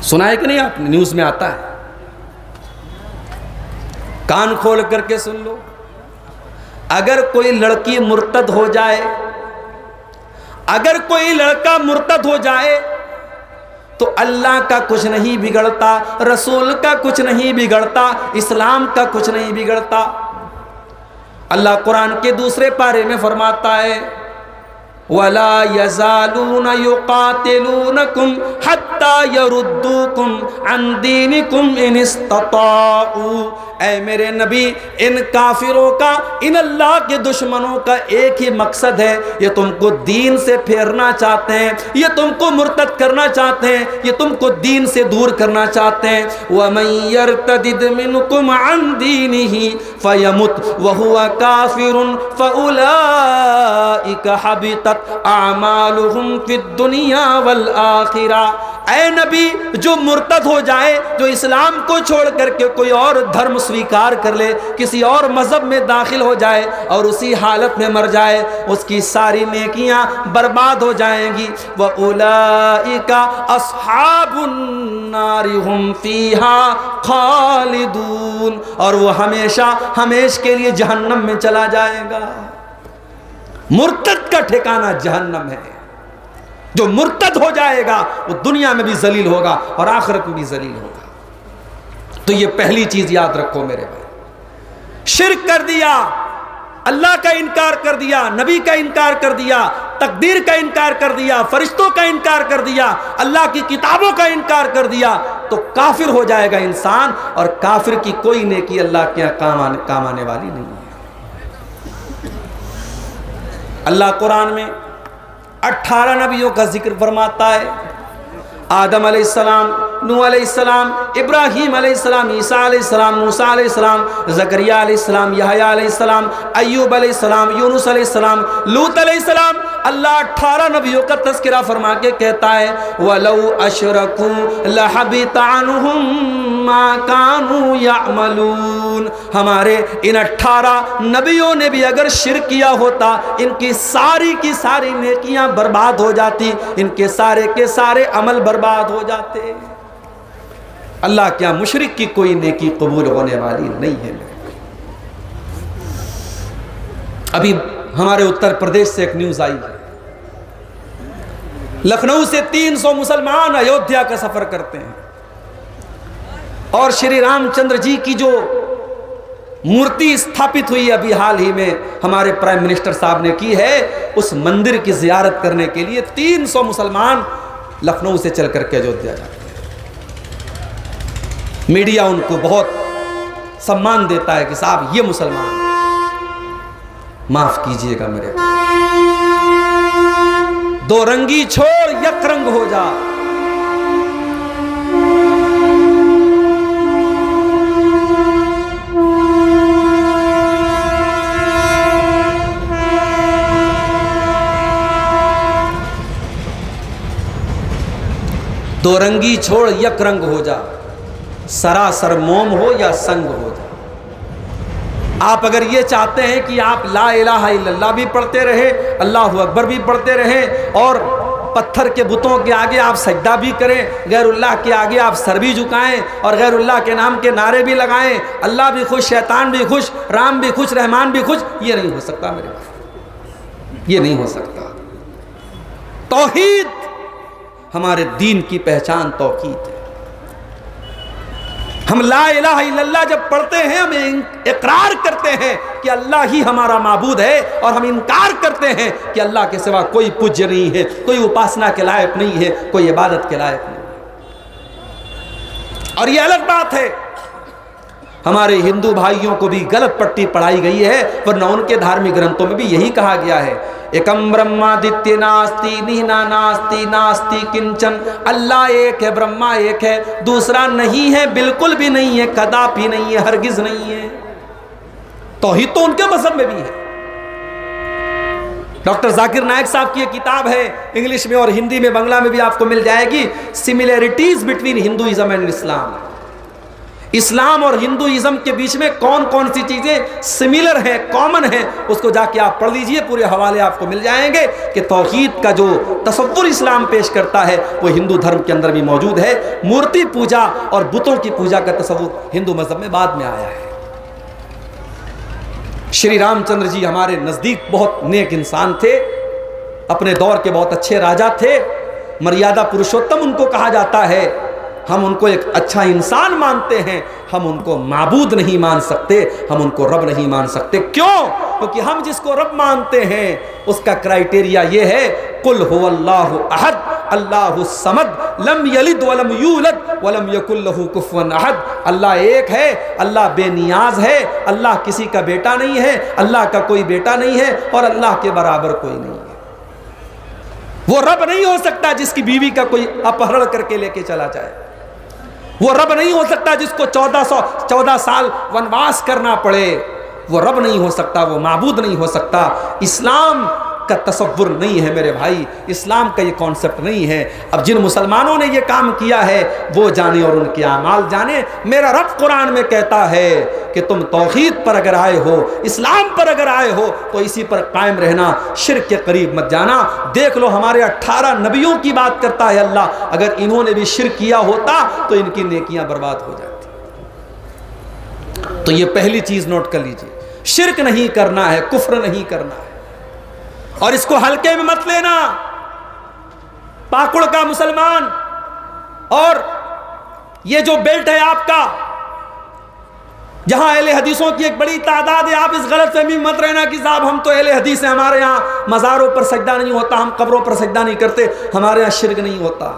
سنا ہے کہ نہیں آپ نے؟ نیوز میں آتا ہے۔ کان کھول کر کے سن لو، اگر کوئی لڑکی مرتد ہو جائے، اگر کوئی لڑکا مرتد ہو جائے تو اللہ کا کچھ نہیں بگڑتا، رسول کا کچھ نہیں بگڑتا، اسلام کا کچھ نہیں بگڑتا۔ اللہ قرآن کے دوسرے پارے میں فرماتا ہے وَلَا يَزَالُونَ يُقَاتِلُونَكُمْ حَتَّى يَرُدُّوكُمْ عَنْ دِينِكُمْ إِنِ اسْتَطَاعُوا۔ اے میرے نبی، ان کافروں کا، ان اللہ کے دشمنوں کا ایک ہی مقصد ہے، یہ تم کو دین سے پھیرنا چاہتے ہیں، یہ تم کو مرتد کرنا چاہتے ہیں، یہ تم کو دین سے دور کرنا چاہتے ہیں۔ وَمَن يَرْتَدِدْ مِنْكُمْ عَنْ دِينِهِ فَيَمُتْ وَهُوَ كَافِرٌ فَأُولَئِكَ حَبِطَتْ أَعْمَالُهُمْ فِي الدُّنْيَا وَالْآخِرَةِ۔ اے نبی، جو مرتد ہو جائے، جو اسلام کو چھوڑ کر کے کوئی اور دھرم سویکار کر لے، کسی اور مذہب میں داخل ہو جائے اور اسی حالت میں مر جائے، اس کی ساری نیکیاں برباد ہو جائیں گی۔ وَأُولَئِكَ أَصْحَابُ النَّارِ هُمْ فِيهَا خَالِدُونَ، اور وہ ہمیشہ ہمیشہ کے لیے جہنم میں چلا جائے گا۔ مرتد کا ٹھکانہ جہنم ہے۔ جو مرتد ہو جائے گا وہ دنیا میں بھی ذلیل ہوگا اور آخرت میں بھی ذلیل ہوگا۔ تو یہ پہلی چیز یاد رکھو میرے بھائی، شرک کر دیا، اللہ کا انکار کر دیا، نبی کا انکار کر دیا، تقدیر کا انکار کر دیا، فرشتوں کا انکار کر دیا، اللہ کی کتابوں کا انکار کر دیا تو کافر ہو جائے گا انسان، اور کافر کی کوئی نیکی اللہ کے یہاں کام آنے والی نہیں ہے۔ اللہ قرآن میں 18 نبیوں کا ذکر فرماتا ہے، آدم علیہ السلام، نوح علیہ السلام، ابراہیم علیہ السلام، عیسیٰ علیہ السلام، موسیٰ علیہ السلام، زکریا علیہ السلام، یحییٰ علیہ السلام، ایوب علیہ السلام، یونس علیہ السلام، لوط علیہ السلام۔ اللہ 18 نبیوں کا تذکرہ فرما کے کہتا ہے وَلَوْ أَشْرَكُوا لَحَبِطَ عَنْهُمْ مَا كَانُوا يَعْمَلُونَ۔ ہمارے ان 18 نبیوں نے بھی اگر شرک کیا ہوتا، ان کی ساری نیکیاں برباد ہو جاتی، ان کے سارے عمل برباد ہو جاتے۔ اللہ کیا مشرک کی کوئی نیکی قبول ہونے والی نہیں ہے۔ ابھی ہمارے اتر پردیش سے ایک نیوز آئی ہے، لکھنؤ سے 300 مسلمان ایودھیا کا سفر کرتے ہیں اور شری رام چندر جی کی جو مورتی استھاپت ہوئی ابھی حال ہی میں ہمارے پرائم منسٹر صاحب نے کی ہے، اس مندر کی زیارت کرنے کے لیے 300 مسلمان لکھنؤ سے چل کر کے ایودھیا جاتے ہیں۔ میڈیا ان کو بہت سمان دیتا ہے کہ صاحب یہ مسلمان، معاف کیجئے گا میرے، دو رنگی چھوڑ یک رنگ ہو جا۔ دو رنگی چھوڑ یک رنگ ہو جا، سراسر موم ہو یا سنگ ہو جا۔ آپ اگر یہ چاہتے ہیں کہ آپ لا الہ الا اللہ بھی پڑھتے رہے، اللہ اکبر بھی پڑھتے رہیں، اور پتھر کے بتوں کے آگے آپ سجدہ بھی کریں، غیر اللہ کے آگے آپ سر بھی جھکائیں اور غیر اللہ کے نام کے نعرے بھی لگائیں، اللہ بھی خوش، شیطان بھی خوش، رام بھی خوش، رحمان بھی خوش، یہ نہیں ہو سکتا میرے بھائی، یہ نہیں ہو سکتا۔ توحید، ہمارے دین کی پہچان توحید ہے۔ ہم لا الہ الا اللہ جب پڑھتے ہیں، ہم اقرار کرتے ہیں کہ اللہ ہی ہمارا معبود ہے، اور ہم انکار کرتے ہیں کہ اللہ کے سوا کوئی پوجیہ نہیں ہے، کوئی اپاسنا کے لائق نہیں ہے، کوئی عبادت کے لائق نہیں ہے۔ اور یہ الگ بات ہے، ہمارے ہندو بھائیوں کو بھی غلط پٹی پڑھائی گئی ہے، ورنہ ان کے دھارمک گرنتھوں میں بھی یہی کہا گیا ہے ایکم برہمادتیہ ناستی نینا ناستی ناستی کنچن، اللہ ایک ہے، برہما ایک ہے، دوسرا نہیں ہے، بالکل بھی نہیں ہے، کداپی نہیں ہے، ہرگز نہیں ہے۔ توحید تو ان کے مذہب میں بھی ہے۔ ڈاکٹر ذاکر نائک صاحب کی ایک کتاب ہے، انگلش میں اور ہندی میں، بنگلہ میں بھی آپ کو مل جائے گی، سملیرٹیز بٹوین ہندوازم اینڈ اسلام۔ اسلام اور ہندوازم کے بیچ میں کون کون سی چیزیں سملر ہیں، کامن ہیں، اس کو جا کے آپ پڑھ لیجئے، پورے حوالے آپ کو مل جائیں گے کہ توحید کا جو تصور اسلام پیش کرتا ہے وہ ہندو دھرم کے اندر بھی موجود ہے۔ مورتی پوجا اور بتوں کی پوجا کا تصور ہندو مذہب میں بعد میں آیا ہے۔ شری رام چندر جی ہمارے نزدیک بہت نیک انسان تھے، اپنے دور کے بہت اچھے راجا تھے، مریادہ پروشوتم ان کو کہا جاتا ہے۔ ہم ان کو ایک اچھا انسان مانتے ہیں، ہم ان کو معبود نہیں مان سکتے، ہم ان کو رب نہیں مان سکتے۔ کیوں؟ کیونکہ ہم جس کو رب مانتے ہیں اس کا کرائٹیریا یہ ہے، قل هو اللہ احد اللہ الصمد لم یلد ولم یولد ولم یکن لہ کفوا احد۔ اللہ ایک ہے، اللہ بے نیاز ہے، اللہ کسی کا بیٹا نہیں ہے، اللہ کا کوئی بیٹا نہیں ہے، اور اللہ کے برابر کوئی نہیں ہے۔ وہ رب نہیں ہو سکتا جس کی بیوی کا کوئی اپہرن کر کے لے کے چلا جائے، وہ رب نہیں ہو سکتا جس کو 14 سال ونواس کرنا پڑے، وہ رب نہیں ہو سکتا، وہ معبود نہیں ہو سکتا۔ اسلام کا تصور نہیں ہے میرے بھائی، اسلام کا یہ کانسیپٹ نہیں ہے۔ اب جن مسلمانوں نے یہ کام کیا ہے وہ جانے اور ان کے اعمال جانے۔ میرا رب قرآن میں کہتا ہے کہ تم توحید پر اگر آئے ہو، اسلام پر اگر آئے ہو تو اسی پر قائم رہنا، شرک کے قریب مت جانا۔ دیکھ لو ہمارے 18 نبیوں کی بات کرتا ہے اللہ، اگر انہوں نے بھی شرک کیا ہوتا تو ان کی نیکیاں برباد ہو جاتی۔ تو یہ پہلی چیز نوٹ کر لیجئے، شرک نہیں کرنا ہے، کفر نہیں کرنا ہے، اور اس کو ہلکے میں مت لینا۔ پاکڑ کا مسلمان اور یہ جو بیلٹ ہے آپ کا، جہاں اہل حدیثوں کی ایک بڑی تعداد ہے، آپ اس غلط فہمی میں مت رہنا کہ صاحب ہم تو اہل حدیث ہیں، ہمارے یہاں مزاروں پر سجدہ نہیں ہوتا، ہم قبروں پر سجدہ نہیں کرتے، ہمارے یہاں شرک نہیں ہوتا۔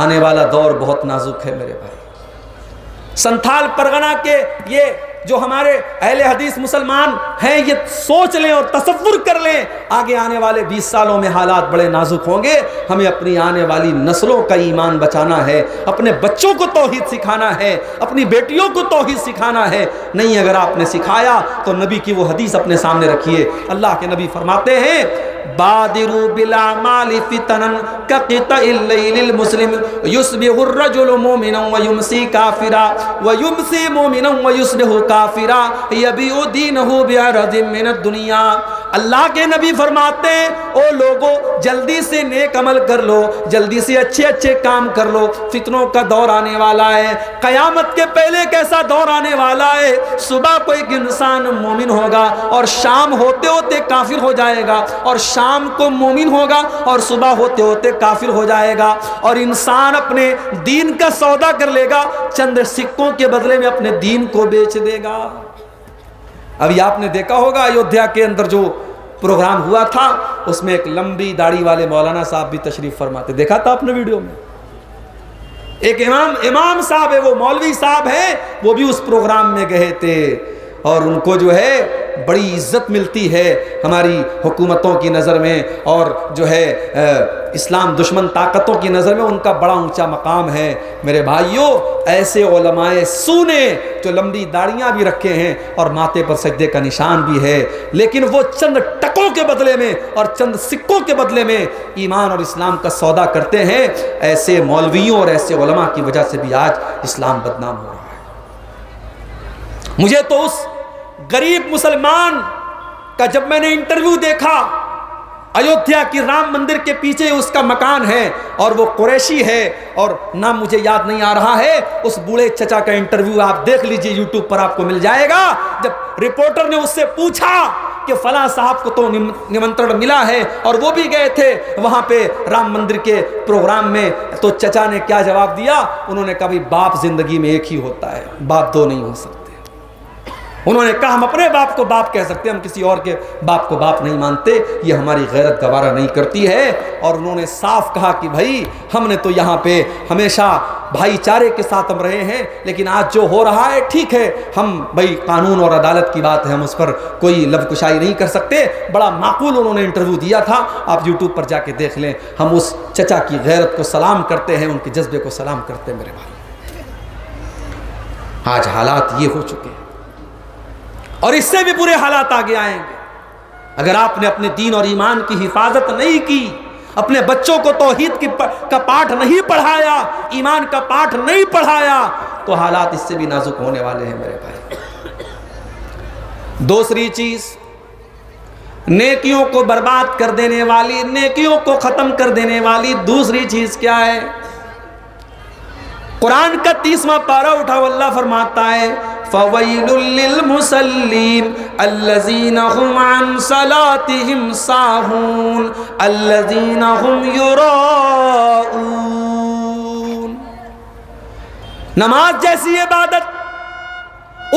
آنے والا دور بہت نازک ہے میرے بھائی۔ سنتھال پرگنہ کے یہ جو ہمارے اہل حدیث مسلمان ہیں، یہ سوچ لیں اور تصور کر لیں آگے آنے والے 20 سالوں میں حالات بڑے نازک ہوں گے۔ ہمیں اپنی آنے والی نسلوں کا ایمان بچانا ہے، اپنے بچوں کو توحید سکھانا ہے، اپنی بیٹیوں کو توحید سکھانا ہے۔ نہیں اگر آپ نے سکھایا تو نبی کی وہ حدیث اپنے سامنے رکھیے۔ اللہ کے نبی فرماتے ہیں، بادروا بالاعمال فتنا كقطع الليل المسلم يصبح الرجل مؤمنا ويمسي كافرا ويمسي مؤمنا ويصبح كافرا يبيع دينه بعرض من الدنيا۔ اللہ کے نبی فرماتے ہیں، او لوگو جلدی سے نیک عمل کر لو، جلدی سے اچھے اچھے کام کر لو، فتنوں کا دور آنے والا ہے۔ قیامت کے پہلے کیسا دور آنے والا ہے، صبح کو ایک انسان مومن ہوگا اور شام ہوتے ہوتے کافر ہو جائے گا، اور شام کو مومن ہوگا اور صبح ہوتے ہوتے کافر ہو جائے گا، اور انسان اپنے دین کا سودا کر لے گا، چند سکوں کے بدلے میں اپنے دین کو بیچ دے گا۔ ابھی آپ نے دیکھا ہوگا ایودھیا کے اندر جو پروگرام ہوا تھا، اس میں ایک لمبی داڑھی والے مولانا صاحب بھی تشریف فرماتے، دیکھا تھا آپ نے ویڈیو میں؟ ایک امام صاحب ہے، وہ مولوی صاحب ہیں، وہ بھی اس پروگرام میں گئے تھے، اور ان کو جو ہے بڑی عزت ملتی ہے ہماری حکومتوں کی نظر میں، اور جو ہے اسلام دشمن طاقتوں کی نظر میں ان کا بڑا اونچا مقام ہے۔ میرے بھائیوں، ایسے علماء سونے جو لمبی داڑیاں بھی رکھے ہیں اور ماتھے پر سجدے کا نشان بھی ہے، لیکن وہ چند ٹکوں کے بدلے میں اور چند سکوں کے بدلے میں ایمان اور اسلام کا سودا کرتے ہیں۔ ایسے مولویوں اور ایسے علماء کی وجہ سے بھی آج اسلام بدنام ہو رہا ہے۔ مجھے تو اس غریب مسلمان کا جب میں نے انٹرویو دیکھا، ایودھیا کی رام مندر کے پیچھے اس کا مکان ہے اور وہ قریشی ہے، اور نام مجھے یاد نہیں آ رہا ہے، اس بوڑھے چچا کا انٹرویو آپ دیکھ لیجئے، یوٹیوب پر آپ کو مل جائے گا۔ جب رپورٹر نے اس سے پوچھا کہ فلاں صاحب کو تو نمنترن ملا ہے اور وہ بھی گئے تھے وہاں پہ رام مندر کے پروگرام میں، تو چچا نے کیا جواب دیا؟ انہوں نے کہا بھی باپ زندگی میں ایک ہی ہوتا ہے، باپ دو نہیں ہو سکتے۔ انہوں نے کہا ہم اپنے باپ کو باپ کہہ سکتے ہیں، ہم کسی اور کے باپ کو باپ نہیں مانتے، یہ ہماری غیرت گوارا نہیں کرتی ہے۔ اور انہوں نے صاف کہا کہ بھائی ہم نے تو یہاں پہ ہمیشہ بھائی چارے کے ساتھ ہم رہے ہیں، لیکن آج جو ہو رہا ہے ٹھیک ہے، ہم بھائی قانون اور عدالت کی بات ہے، ہم اس پر کوئی لب کشائی نہیں کر سکتے۔ بڑا معقول انہوں نے انٹرویو دیا تھا، آپ یوٹیوب پر جا کے دیکھ لیں۔ ہم اس چچا کی غیرت کو سلام کرتے ہیں، ان کے جذبے کو سلام کرتے ہیں میرے بھائی۔ آج حالات یہ ہو چکے ہیں، اور اس سے بھی برے حالات آگے آئیں گے اگر آپ نے اپنے دین اور ایمان کی حفاظت نہیں کی، اپنے بچوں کو توحید کا پاٹھ نہیں پڑھایا، ایمان کا پاٹھ نہیں پڑھایا، تو حالات اس سے بھی نازک ہونے والے ہیں میرے بھائی۔ دوسری چیز، نیکیوں کو برباد کر دینے والی، نیکیوں کو ختم کر دینے والی دوسری چیز کیا ہے؟ قرآن کا 30واں پارہ اٹھاؤ، اللہ فرماتا ہے فویل للمصلین الذین هم عن صلاتهم ساہون الذین هم یراؤون۔ نماز جیسی عبادت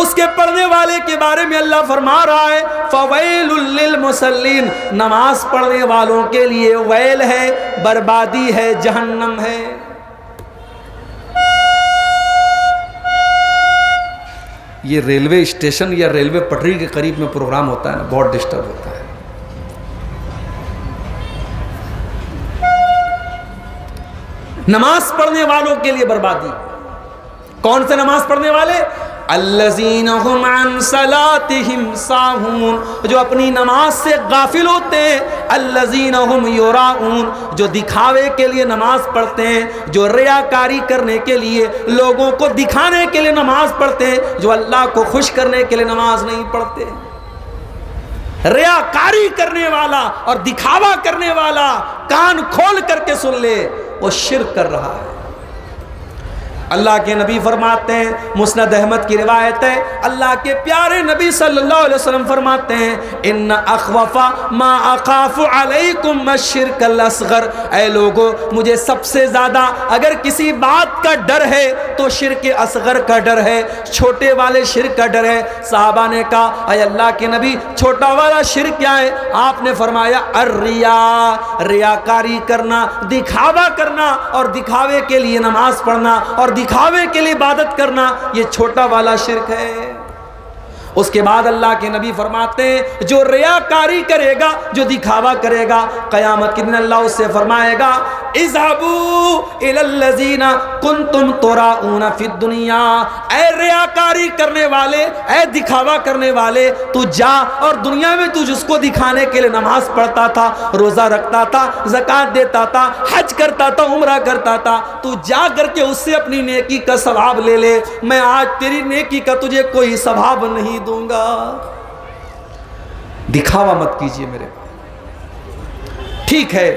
اس کے پڑھنے والے کے بارے میں اللہ فرما رہا ہے فویل للمصلین، نماز پڑھنے والوں کے لیے ویل ہے، بربادی ہے، جہنم ہے۔ یہ ریلوے اسٹیشن یا ریلوے پٹری کے قریب میں پروگرام ہوتا ہے نا، بہت ڈسٹرب ہوتا ہے۔ نماز پڑھنے والوں کے لیے بربادی۔ کون سے نماز پڑھنے والے؟ الذین هم عن صلاتهم ساہون، جو اپنی نماز سے غافل ہوتے ہیں۔ الذین هم یراؤون، جو دکھاوے کے لیے نماز پڑھتے ہیں، جو ریاکاری کرنے کے لیے، لوگوں کو دکھانے کے لیے نماز پڑھتے ہیں، جو اللہ کو خوش کرنے کے لیے نماز نہیں پڑھتے۔ ریاکاری کرنے والا اور دکھاوا کرنے والا کان کھول کر کے سن لے، وہ شرک کر رہا ہے۔ اللہ کے نبی فرماتے ہیں، مسند احمد کی روایت ہے، اللہ کے پیارے نبی صلی اللہ علیہ وسلم فرماتے ہیں ان اخوف ما اخاف علیکم الشرک الاصغر، اے لوگو مجھے سب سے زیادہ اگر کسی بات کا ڈر ہے تو شرک اصغر کا ڈر ہے، چھوٹے والے شرک کا ڈر ہے۔ صحابہ نے کہا اے اللہ کے نبی چھوٹا والا شرک کیا ہے؟ آپ نے فرمایا الریا، ریاکاری کرنا، دکھاوا کرنا، اور دکھاوے کے لیے نماز پڑھنا اور دکھاوے کے لیے عبادت کرنا، یہ چھوٹا والا شرک ہے۔ اس کے بعد اللہ کے نبی فرماتے ہیں جو ریاکاری کرے گا، جو دکھاوا کرے گا، قیامت کے دن اللہ اس سے فرمائے گا اذهبوا الى الذين كنتم تراؤون في الدنيا، اے ریاکاری کرنے والے، اے دکھاوا کرنے والے، تو جا اور دنیا میں تو جس کو دکھانے کے لیے نماز پڑھتا تھا، روزہ رکھتا تھا، زکوٰۃ دیتا تھا، حج کرتا تھا، عمرہ کرتا تھا، تو جا کر کے اس سے اپنی نیکی کا ثواب لے لے، میں آج تیری نیکی کا تجھے کوئی ثواب نہیں دوں گا۔ دکھاوا مت کیجئے میرے بھائی۔ ٹھیک ہے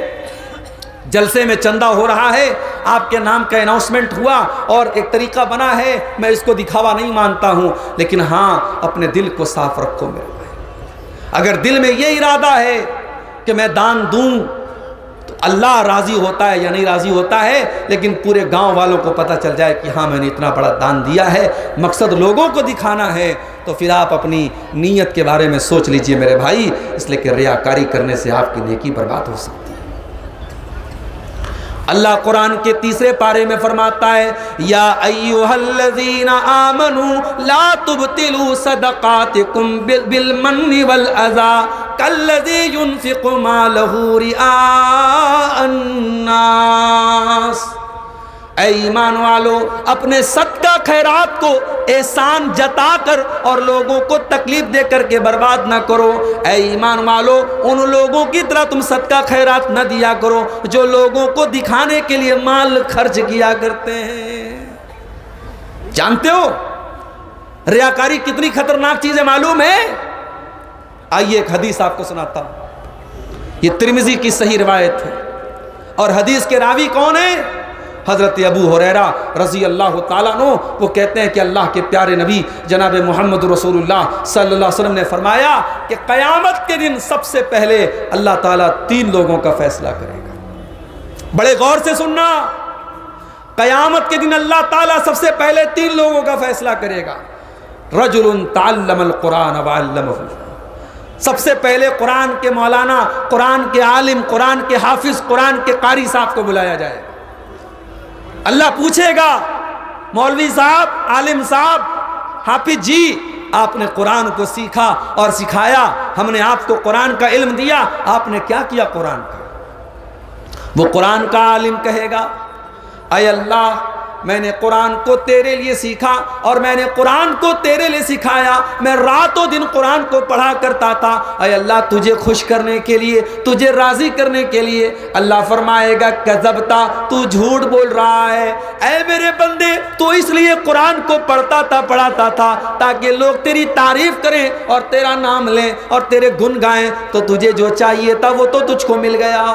جلسے میں چندہ ہو رہا ہے، آپ کے نام کا اناؤنسمنٹ ہوا اور ایک طریقہ بنا ہے، میں اس کو دکھاوا نہیں مانتا ہوں، لیکن ہاں اپنے دل کو صاف رکھو میرے بھائی۔ اگر دل میں یہ ارادہ ہے کہ میں دان دوں تو اللہ راضی ہوتا ہے یا نہیں راضی ہوتا ہے، لیکن پورے گاؤں والوں کو پتہ چل جائے کہ ہاں میں نے اتنا بڑا دان دیا ہے، مقصد لوگوں کو دکھانا ہے، تو پھر آپ اپنی نیت کے بارے میں سوچ لیجئے میرے بھائی، اس لیے کہ ریاکاری کرنے سے آپ کی نیکی برباد ہو سکتی ہے۔ اللہ قرآن کے تیسرے پارے میں فرماتا ہے یا ایھا الذین آمنوا لا تبطلوا صدقاتکم بالمن والاذی کالذی ينفق مالہ رئاء الناس، اے ایمان والو اپنے صدقہ خیرات کو احسان جتا کر اور لوگوں کو تکلیف دے کر کے برباد نہ کرو۔ اے ایمان والو ان لوگوں کی طرح تم صدقہ خیرات نہ دیا کرو جو لوگوں کو دکھانے کے لیے مال خرچ کیا کرتے ہیں۔ جانتے ہو ریاکاری کتنی خطرناک چیز ہے معلوم ہے؟ آئیے ایک حدیث آپ کو سناتا ہوں، یہ ترمذی کی صحیح روایت ہے، اور حدیث کے راوی کون ہیں؟ حضرت ابو ہریرہ رضی اللہ تعالیٰ عنہ۔ وہ کہتے ہیں کہ اللہ کے پیارے نبی جناب محمد رسول اللہ صلی اللہ علیہ وسلم نے فرمایا کہ قیامت کے دن سب سے پہلے اللہ تعالیٰ 3 لوگوں کا فیصلہ کرے گا۔ بڑے غور سے سننا، قیامت کے دن اللہ تعالیٰ سب سے پہلے 3 لوگوں کا فیصلہ کرے گا۔ رجل تعلم القرآن وعلمہ، سب سے پہلے قرآن کے مولانا، قرآن کے عالم، قرآن کے حافظ، قرآن کے قاری صاحب کو بلایا جائے۔ اللہ پوچھے گا مولوی صاحب، عالم صاحب، حافظ جی آپ نے قرآن کو سیکھا اور سکھایا، ہم نے آپ کو قرآن کا علم دیا، آپ نے کیا کیا قرآن کا؟ وہ قرآن کا عالم کہے گا اے اللہ میں نے قرآن کو تیرے لیے سیکھا اور میں نے قرآن کو تیرے لیے سکھایا، میں رات و دن قرآن کو پڑھا کرتا تھا، اے اللہ تجھے خوش کرنے کے لیے، تجھے راضی کرنے کے لیے۔ اللہ فرمائے گا کذبتا، تو جھوٹ بول رہا ہے، اے میرے بندے تو اس لیے قرآن کو پڑھتا تھا، پڑھاتا تھا تاکہ لوگ تیری تعریف کریں اور تیرا نام لیں اور تیرے گن گائیں، تو تجھے جو چاہیے تھا وہ تو تجھ کو مل گیا۔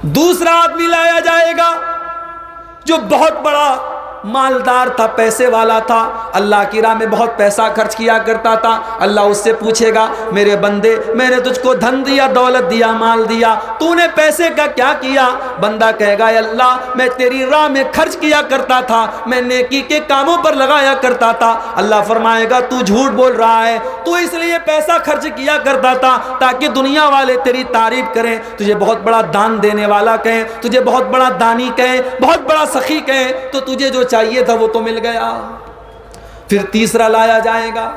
دوسرا آدمی لایا جائے گا جو بہت بڑا مالدار تھا، پیسے والا تھا، اللہ کی راہ میں بہت پیسہ خرچ کیا کرتا تھا۔ اللہ اس سے پوچھے گا میرے بندے میں نے تجھ کو دھن دیا، دولت دیا، مال دیا، تو نے پیسے کا کیا کیا؟ بندہ کہے گا اے اللہ میں تیری راہ میں خرچ کیا کرتا تھا، میں نیکی کے کاموں پر لگایا کرتا تھا۔ اللہ فرمائے گا تو جھوٹ بول رہا ہے، تو اس لیے پیسہ خرچ کیا کرتا تھا تاکہ دنیا والے تیری تعریف کریں، تجھے بہت بڑا دان دینے والا کہیں، تجھے بہت بڑا دانی کہیں، بہت بڑا سخی کہیں، تو تجھے جو چاہیے تھا وہ تو مل گیا۔ پھر تیسرا لایا جائے گا،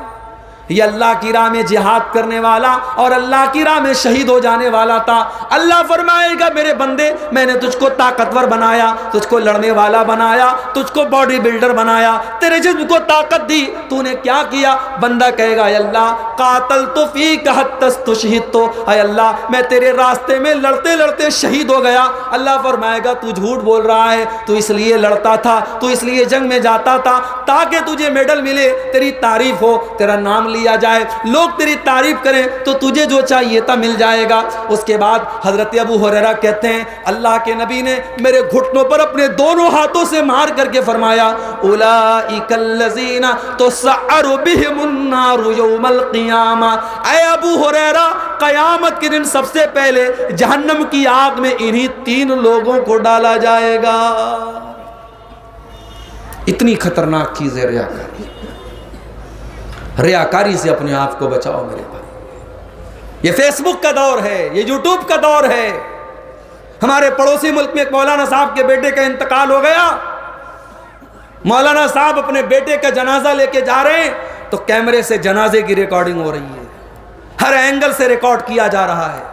یہ اللہ کی راہ میں جہاد کرنے والا اور اللہ کی راہ میں شہید ہو جانے والا تھا۔ اللہ فرمائے گا میرے بندے میں نے تجھ کو طاقتور بنایا، تجھ کو لڑنے والا بنایا، تجھ کو باڈی بلڈر بنایا، تیرے جسم کو طاقت دی، تو نے کیا کیا؟ بندہ کہے گا اے اللہ قاتلت فیک حتی استشہدت، اے اللہ میں تیرے راستے میں لڑتے لڑتے شہید ہو گیا۔ اللہ فرمائے گا تو جھوٹ بول رہا ہے، تو اس لیے لڑتا تھا، تو اس لیے جنگ میں جاتا تھا تاکہ تجھے میڈل ملے، تیری تعریف ہو، تیرا نام لیا جائے، لوگ تیری تعریف کریں، تو تجھے جو چاہیے تھا مل جائے گا۔ اس کے بعد حضرت ابو ہریرہ کہتے ہیں اللہ کے نبی نے میرے گھٹنوں پر اپنے دونوں ہاتھوں سے مار کر کے فرمایا اولئک الذین تسعر بہم النار یوم القیامہ، اے ابو ہریرہ قیامت کے دن سب سے پہلے جہنم کی آگ میں انہی 3 لوگوں کو ڈالا جائے گا۔ اتنی خطرناک چیز ہے ریاکاری۔ ریاکاری سے اپنے آپ کو بچاؤ میرے بھائی۔ یہ فیس بک کا دور ہے، یہ یوٹیوب کا دور ہے۔ ہمارے پڑوسی ملک میں ایک مولانا صاحب کے بیٹے کا انتقال ہو گیا، مولانا صاحب اپنے بیٹے کا جنازہ لے کے جا رہے ہیں تو کیمرے سے جنازے کی ریکارڈنگ ہو رہی ہے، ہر اینگل سے ریکارڈ کیا جا رہا ہے۔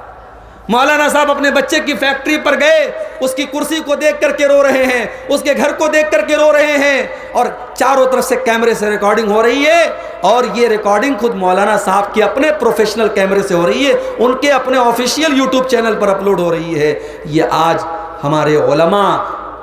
مولانا صاحب اپنے بچے کی فیکٹری پر گئے، اس کی کرسی کو دیکھ کر کے رو رہے ہیں، اس کے گھر کو دیکھ کر کے رو رہے ہیں، اور چاروں طرف سے کیمرے سے ریکارڈنگ ہو رہی ہے، اور یہ ریکارڈنگ خود مولانا صاحب کے اپنے پروفیشنل کیمرے سے ہو رہی ہے، ان کے اپنے آفیشیل یوٹیوب چینل پر اپلوڈ ہو رہی ہے۔ یہ آج ہمارے علماء،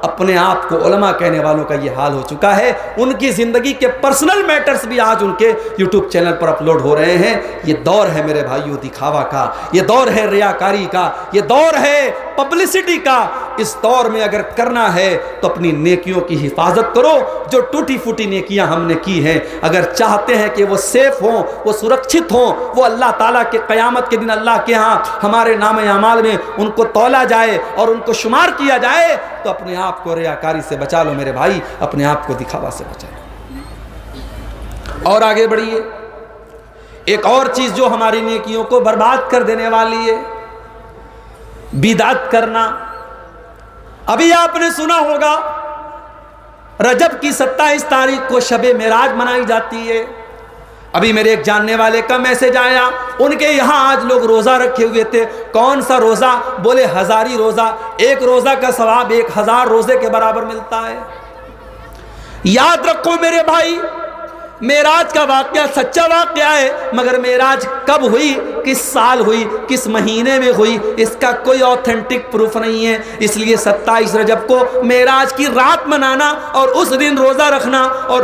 اپنے آپ کو علماء کہنے والوں کا یہ حال ہو چکا ہے، ان کی زندگی کے پرسنل میٹرز بھی آج ان کے یوٹیوب چینل پر اپلوڈ ہو رہے ہیں۔ یہ دور ہے میرے بھائیوں دکھاوا کا، یہ دور ہے ریاکاری کا، یہ دور ہے پبلسٹی کا۔ اس دور میں اگر کرنا ہے تو اپنی نیکیوں کی حفاظت کرو، جو ٹوٹی پھوٹی نیکیاں ہم نے کی ہیں، اگر چاہتے ہیں کہ وہ سیف ہوں، وہ سرکشت ہوں، وہ اللہ تعالیٰ کے قیامت کے دن اللہ کے ہاں ہمارے نام اعمال میں ان کو تولا جائے اور ان کو شمار کیا جائے، تو اپنے آپ کو ریاکاری سے بچا لو میرے بھائی، اپنے آپ کو دکھاوا سے بچا لو۔ اور آگے بڑھیے، ایک اور چیز جو ہماری نیکیوں کو برباد کر دینے والی ہے، بدعت کرنا۔ ابھی آپ نے سنا ہوگا رجب کی 27 تاریخ کو شب معراج منائی جاتی ہے۔ ابھی میرے ایک جاننے والے کا میسج آیا، ان کے یہاں آج لوگ روزہ رکھے ہوئے تھے۔ کون سا روزہ؟ بولے ہزاری روزہ، ایک روزہ کا ثواب 1000 روزے کے برابر ملتا ہے۔ یاد رکھو میرے بھائی، معراج کا واقعہ سچا واقعہ ہے، مگر معراج کب ہوئی، کس سال ہوئی، کس مہینے میں ہوئی، اس کا کوئی اوتھینٹک پروف نہیں ہے۔ اس لیے 27 رجب کو معراج کی رات منانا اور اس دن روزہ رکھنا اور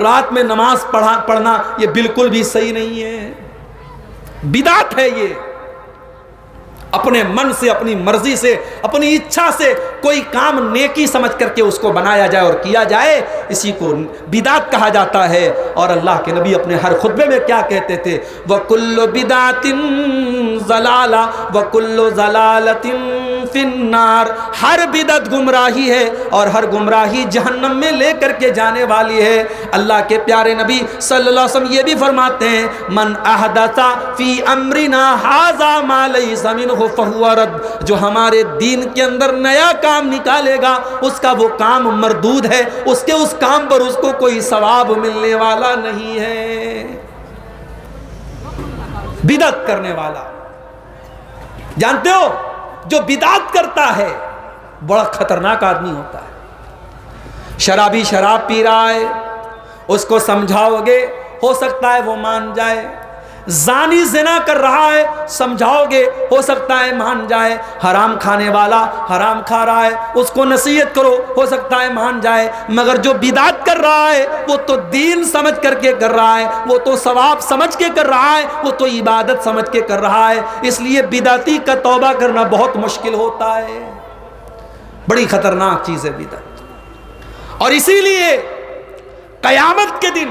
رات میں نماز پڑھنا یہ بالکل بھی صحیح نہیں ہے، بدعت ہے۔ یہ اپنے من سے، اپنی مرضی سے، اپنی اچھا سے کوئی کام نیکی سمجھ کر کے اس کو بنایا جائے اور کیا جائے، اسی کو بدعت کہا جاتا ہے۔ اور اللہ کے نبی اپنے ہر خطبے میں کیا کہتے تھے؟ وَكُلُّ بِدْعَةٍ ضَلَالَةٍ وَكُلُّ ضَلَالَةٍ فِي النَّارِ، ہر بدعت گمراہی ہے اور ہر گمراہی جہنم میں لے کر کے جانے والی ہے۔ اللہ کے پیارے نبی صلی اللہ علیہ وسلم یہ بھی فرماتے ہیں من احدث فی امرنا ھذا ما لیس منہ فہو رد، جو ہمارے دین کے اندر نیا کام نکالے گا اس کا وہ کام مردود ہے، اس کے اس کام پر اس کو کوئی ثواب ملنے والا نہیں ہے۔ بدعت کرنے والا، جانتے ہو جو بدعت کرتا ہے بڑا خطرناک آدمی ہوتا ہے۔ شرابی شراب پی رہا ہے، اس کو سمجھاؤ گے ہو سکتا ہے وہ مان جائے۔ زانی زنا کر رہا ہے، سمجھاؤ گے ہو سکتا ہے مان جائے۔ حرام کھانے والا حرام کھا رہا ہے، اس کو نصیحت کرو ہو سکتا ہے مان جائے۔ مگر جو بدعت کر رہا ہے وہ تو دین سمجھ کر کے کر رہا ہے، وہ تو ثواب سمجھ کے کر رہا ہے، وہ تو عبادت سمجھ کے کر رہا ہے۔ اس لیے بدعتی کا توبہ کرنا بہت مشکل ہوتا ہے، بڑی خطرناک چیز ہے بدعت۔ اور اسی لیے قیامت کے دن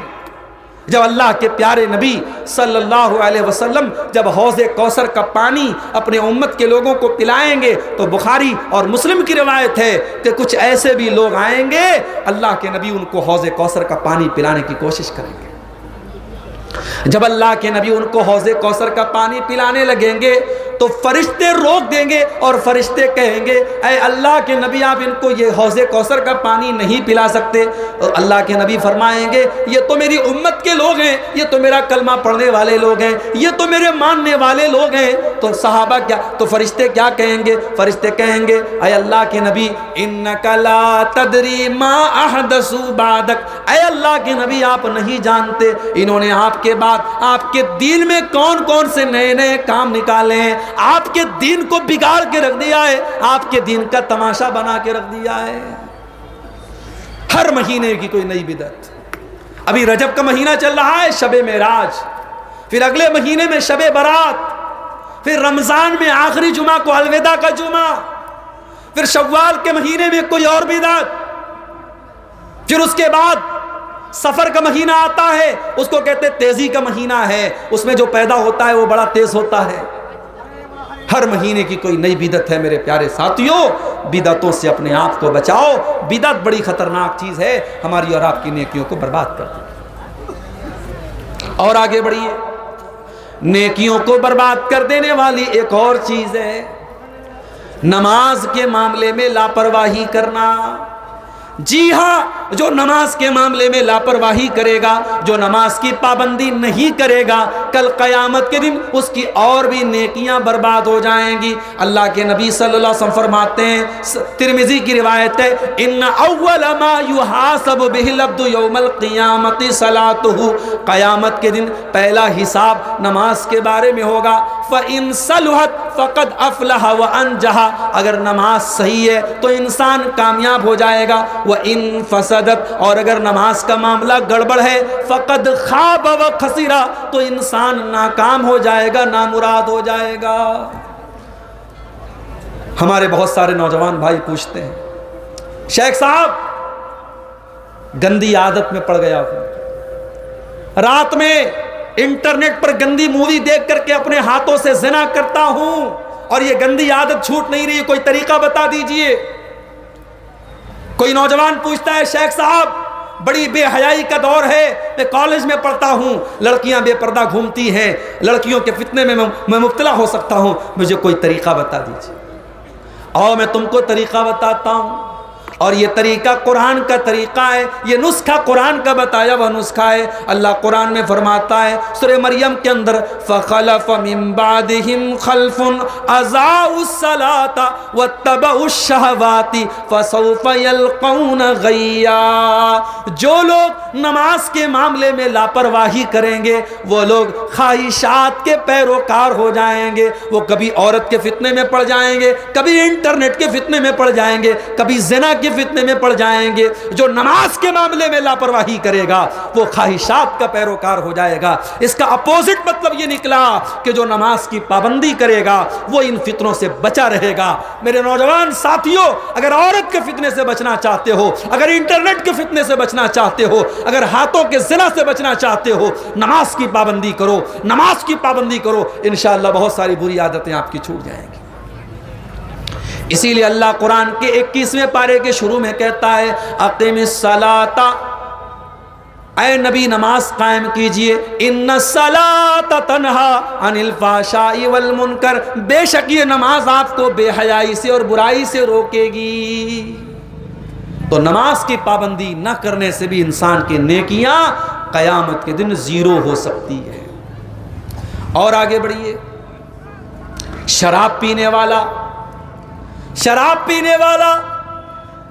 جب اللہ کے پیارے نبی صلی اللہ علیہ وسلم جب حوض کوثر کا پانی اپنے امت کے لوگوں کو پلائیں گے تو بخاری اور مسلم کی روایت ہے کہ کچھ ایسے بھی لوگ آئیں گے اللہ کے نبی ان کو حوض کوثر کا پانی پلانے کی کوشش کریں گے. جب اللہ کے نبی ان کو حوض کوثر کا پانی پلانے لگیں گے تو فرشتے روک دیں گے اور فرشتے کہیں گے اے اللہ کے نبی آپ ان کو یہ حوض کوثر کا پانی نہیں پلا سکتے. اور اللہ کے نبی فرمائیں گے یہ تو میری امت کے لوگ ہیں, یہ تو میرا کلمہ پڑھنے والے لوگ ہیں, یہ تو میرے ماننے والے لوگ ہیں. تو صحابہ کیا, تو فرشتے کیا کہیں گے؟ فرشتے کہیں گے اے اللہ کے نبی انک لا تدری ما احدثوا بعدک, اے اللہ کے نبی آپ نہیں جانتے انہوں نے آپ کے بعد آپ کے دین میں کون کون سے نئے نئے کام نکالے ہیں, آپ کے دین کو بگاڑ کے رکھ دیا ہے, آپ کے دین کا تماشا بنا کے رکھ دیا ہے. ہر مہینے کی کوئی نئی بدعت. ابھی رجب کا مہینہ چل رہا ہے, شب معراج, پھر اگلے مہینے میں شب برات, پھر رمضان میں آخری جمعہ کو الوداع کا جمعہ, پھر شوال کے مہینے میں کوئی اور بدعت, پھر اس کے بعد سفر کا مہینہ آتا ہے, اس کو کہتے تیزی کا مہینہ ہے, اس میں جو پیدا ہوتا ہے وہ بڑا تیز ہوتا ہے. ہر مہینے کی کوئی نئی بدعت ہے. میرے پیارے ساتھیوں, بدعتوں سے اپنے آپ کو بچاؤ. بدعت بڑی خطرناک چیز ہے, ہماری اور آپ کی نیکیوں کو برباد کر دے. اور آگے بڑھیے, نیکیوں کو برباد کر دینے والی ایک اور چیز ہے نماز کے معاملے میں لاپرواہی کرنا. جی ہاں, جو نماز کے معاملے میں لاپرواہی کرے گا, جو نماز کی پابندی نہیں کرے گا, کل قیامت کے دن اس کی اور بھی نیکیاں برباد ہو جائیں گی. اللہ کے نبی صلی اللہ علیہ وسلم فرماتے ہیں, ترمذی کی روایت ہے, ان اول ما یحاسب بہ العبد یوم القیامت صلاتہ, قیامت کے دن پہلا حساب نماز کے بارے میں ہوگا. فإن صلحت فقد افلح وانجح, اگر نماز صحیح ہے تو انسان کامیاب ہو جائے گا. وَإِن فَسَدَتْ, اور اگر نماز کا معاملہ گڑبڑ ہے, فَقَدْ خَابَ وَخَسِرَ, تو انسان ناکام ہو جائے گا, نامراد ہو جائے گا. ہمارے بہت سارے نوجوان بھائی پوچھتے ہیں, شیخ صاحب گندی عادت میں پڑ گیا ہوں, رات میں انٹرنیٹ پر گندی مووی دیکھ کر کے اپنے ہاتھوں سے زنا کرتا ہوں اور یہ گندی عادت چھوٹ نہیں رہی, کوئی طریقہ بتا دیجئے. کوئی نوجوان پوچھتا ہے شیخ صاحب بڑی بے حیائی کا دور ہے, میں کالج میں پڑھتا ہوں, لڑکیاں بے پردہ گھومتی ہیں, لڑکیوں کے فتنے میں مبتلا ہو سکتا ہوں, مجھے کوئی طریقہ بتا دیجیے. اور میں تم کو طریقہ بتاتا ہوں, اور یہ طریقہ قرآن کا طریقہ ہے, یہ نسخہ قرآن کا بتایا وہ نسخہ ہے. اللہ قرآن میں فرماتا ہے سورہ مریم کے اندر, فَخَلَفَ مِن بَعْدِهِمْ خَلْفٌ أَضَاعُوا الصَّلَاةَ وَاتَّبَعُوا الشَّهَوَاتِ فَسَوْفَ يَلْقَوْنَ غَيًّا, جو لوگ نماز کے معاملے میں لاپرواہی کریں گے وہ لوگ خواہشات کے پیروکار ہو جائیں گے. وہ کبھی عورت کے فتنے میں پڑ جائیں گے, کبھی انٹرنیٹ کے فتنے میں پڑ جائیں گے, کبھی زنا کے فتنے میں پڑ جائیں گے. جو نماز کے معاملے میں لاپرواہی کرے گا وہ خواہشات کا پیروکار ہو جائے گا. اس کا اپوزٹ مطلب یہ نکلا کہ جو نماز کی پابندی کرے گا وہ ان فتنوں سے بچا رہے گا. میرے نوجوان ساتھیوں, اگر عورت کے فتنے سے بچنا چاہتے ہو, اگر انٹرنیٹ کے فتنے سے بچنا چاہتے ہو, اگر ہاتھوں کے زنا سے بچنا چاہتے ہو, نماز کی پابندی کرو, نماز کی پابندی کرو, انشاءاللہ بہت ساری بری عادتیں آپ کی چھوٹ جائیں گی. اسی لیے اللہ قرآن کے 21ویں پارے کے شروع میں کہتا ہے اقیم الصلاۃ, اے نبی نماز قائم کیجئے, ان الصلاۃ تنہی عن الفحشاء والمنکر, بے شک یہ نماز آپ کو بے حیائی سے اور برائی سے روکے گی. تو نماز کی پابندی نہ کرنے سے بھی انسان کی نیکیاں قیامت کے دن زیرو ہو سکتی ہے. اور آگے بڑھیے, شراب پینے والا, شراب پینے والا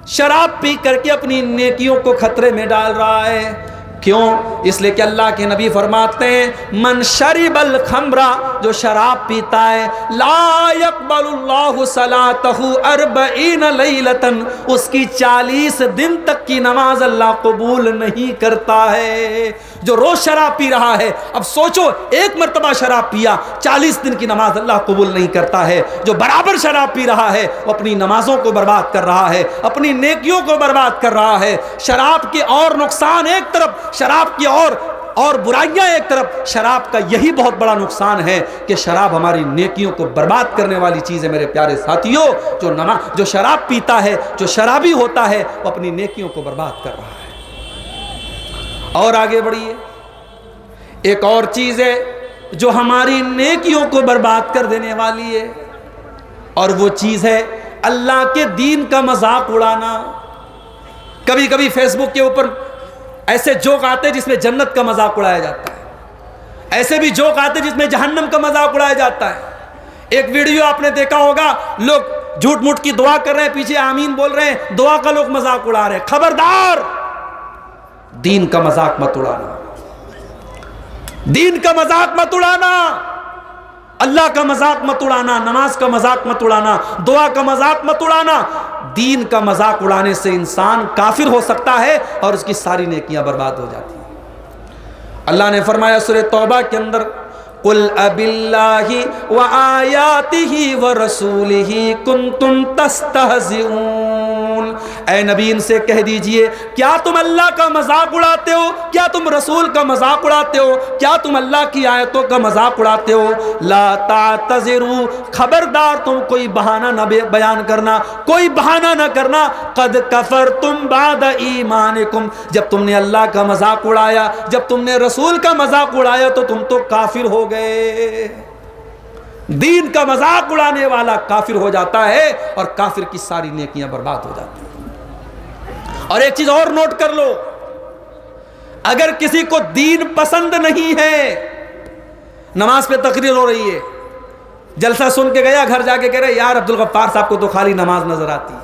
شراب پی کر کے اپنی نیکیوں کو خطرے میں ڈال رہا ہے. کیوں؟ اس لیے کہ اللہ کے نبی فرماتے ہیں من شرب الخمر, جو شراب پیتا ہے, لا يقبل اللہ صلاتہ 40 لیلۃ, اس کی 40 دن تک کی نماز اللہ قبول نہیں کرتا ہے. جو روز شراب پی رہا ہے، اب سوچو ایک مرتبہ شراب پیا 40 دن کی نماز اللہ قبول نہیں کرتا ہے۔ جو برابر شراب پی رہا ہے وہ اپنی نمازوں کو برباد کر رہا ہے، اپنی نیکیوں کو برباد کر رہا ہے۔ شراب کے اور نقصان ایک طرف، شراب کی اور برائیاں ایک طرف، شراب کا یہی بہت بڑا نقصان ہے کہ شراب ہماری نیکیوں کو برباد کرنے والی چیز ہے۔ میرے پیارے ساتھیوں، جو شراب پیتا ہے، جو شرابی ہوتا ہے، وہ اپنی نیکیوں کو برباد کر رہا ہے۔ اور آگے بڑھیے، ایک اور چیز ہے جو ہماری نیکیوں کو برباد کر دینے والی ہے، اور وہ چیز ہے اللہ کے دین کا مذاق اڑانا۔ کبھی کبھی فیس بک کے اوپر ایسے جوک آتے جس میں جنت کا مذاق اڑایا جاتا ہے، ایسے بھی جوک آتے جس میں جہنم کا مذاق اڑایا جاتا ہے۔ ایک ویڈیو آپ نے دیکھا ہوگا، لوگ جھوٹ موٹ کی دعا کر رہے ہیں، پیچھے آمین بول رہے ہیں، دعا کا لوگ مذاق اڑا رہے ہیں۔ خبردار، دین کا مذاق مت اڑانا، دین کا مذاق مت اڑانا، اللہ کا مذاق مت اڑانا، نماز کا مذاق مت اڑانا، دعا کا مذاق مت اڑانا۔ دین کا مذاق اڑانے سے انسان کافر ہو سکتا ہے اور اس کی ساری نیکیاں برباد ہو جاتی ہیں۔ اللہ نے فرمایا سورہ توبہ کے اندر، قُلْ أَبِاللَّهِ وَآيَاتِهِ وَرَسُولِهِ كُنْتُمْ تَسْتَهْزِئُونَ۔ اے نبی ان سے کہہ دیجئے، کیا تم اللہ کا مذاق اڑاتے ہو؟ کیا تم رسول کا مذاق اڑاتے ہو؟ کیا تم اللہ کی آیتوں کا مذاق اڑاتے ہو؟ لا تعتذروا، خبردار تم کوئی بہانہ نہ بیان کرنا، کوئی بہانہ نہ کرنا۔ قد کفرتم بعد ایمانکم، جب تم نے اللہ کا مذاق اڑایا، جب تم نے رسول کا مذاق اڑایا تو تم تو کافر ہو گئے۔ دین کا مذاق اڑانے والا کافر ہو جاتا ہے اور کافر کی ساری نیکیاں برباد ہو جاتی ہیں۔ اور ایک چیز اور نوٹ کر لو، اگر کسی کو دین پسند نہیں ہے، نماز پہ تقریر ہو رہی ہے، جلسہ سن کے گیا، گھر جا کے کہہ رہے یار عبدالغفار صاحب کو تو خالی نماز نظر آتی ہے۔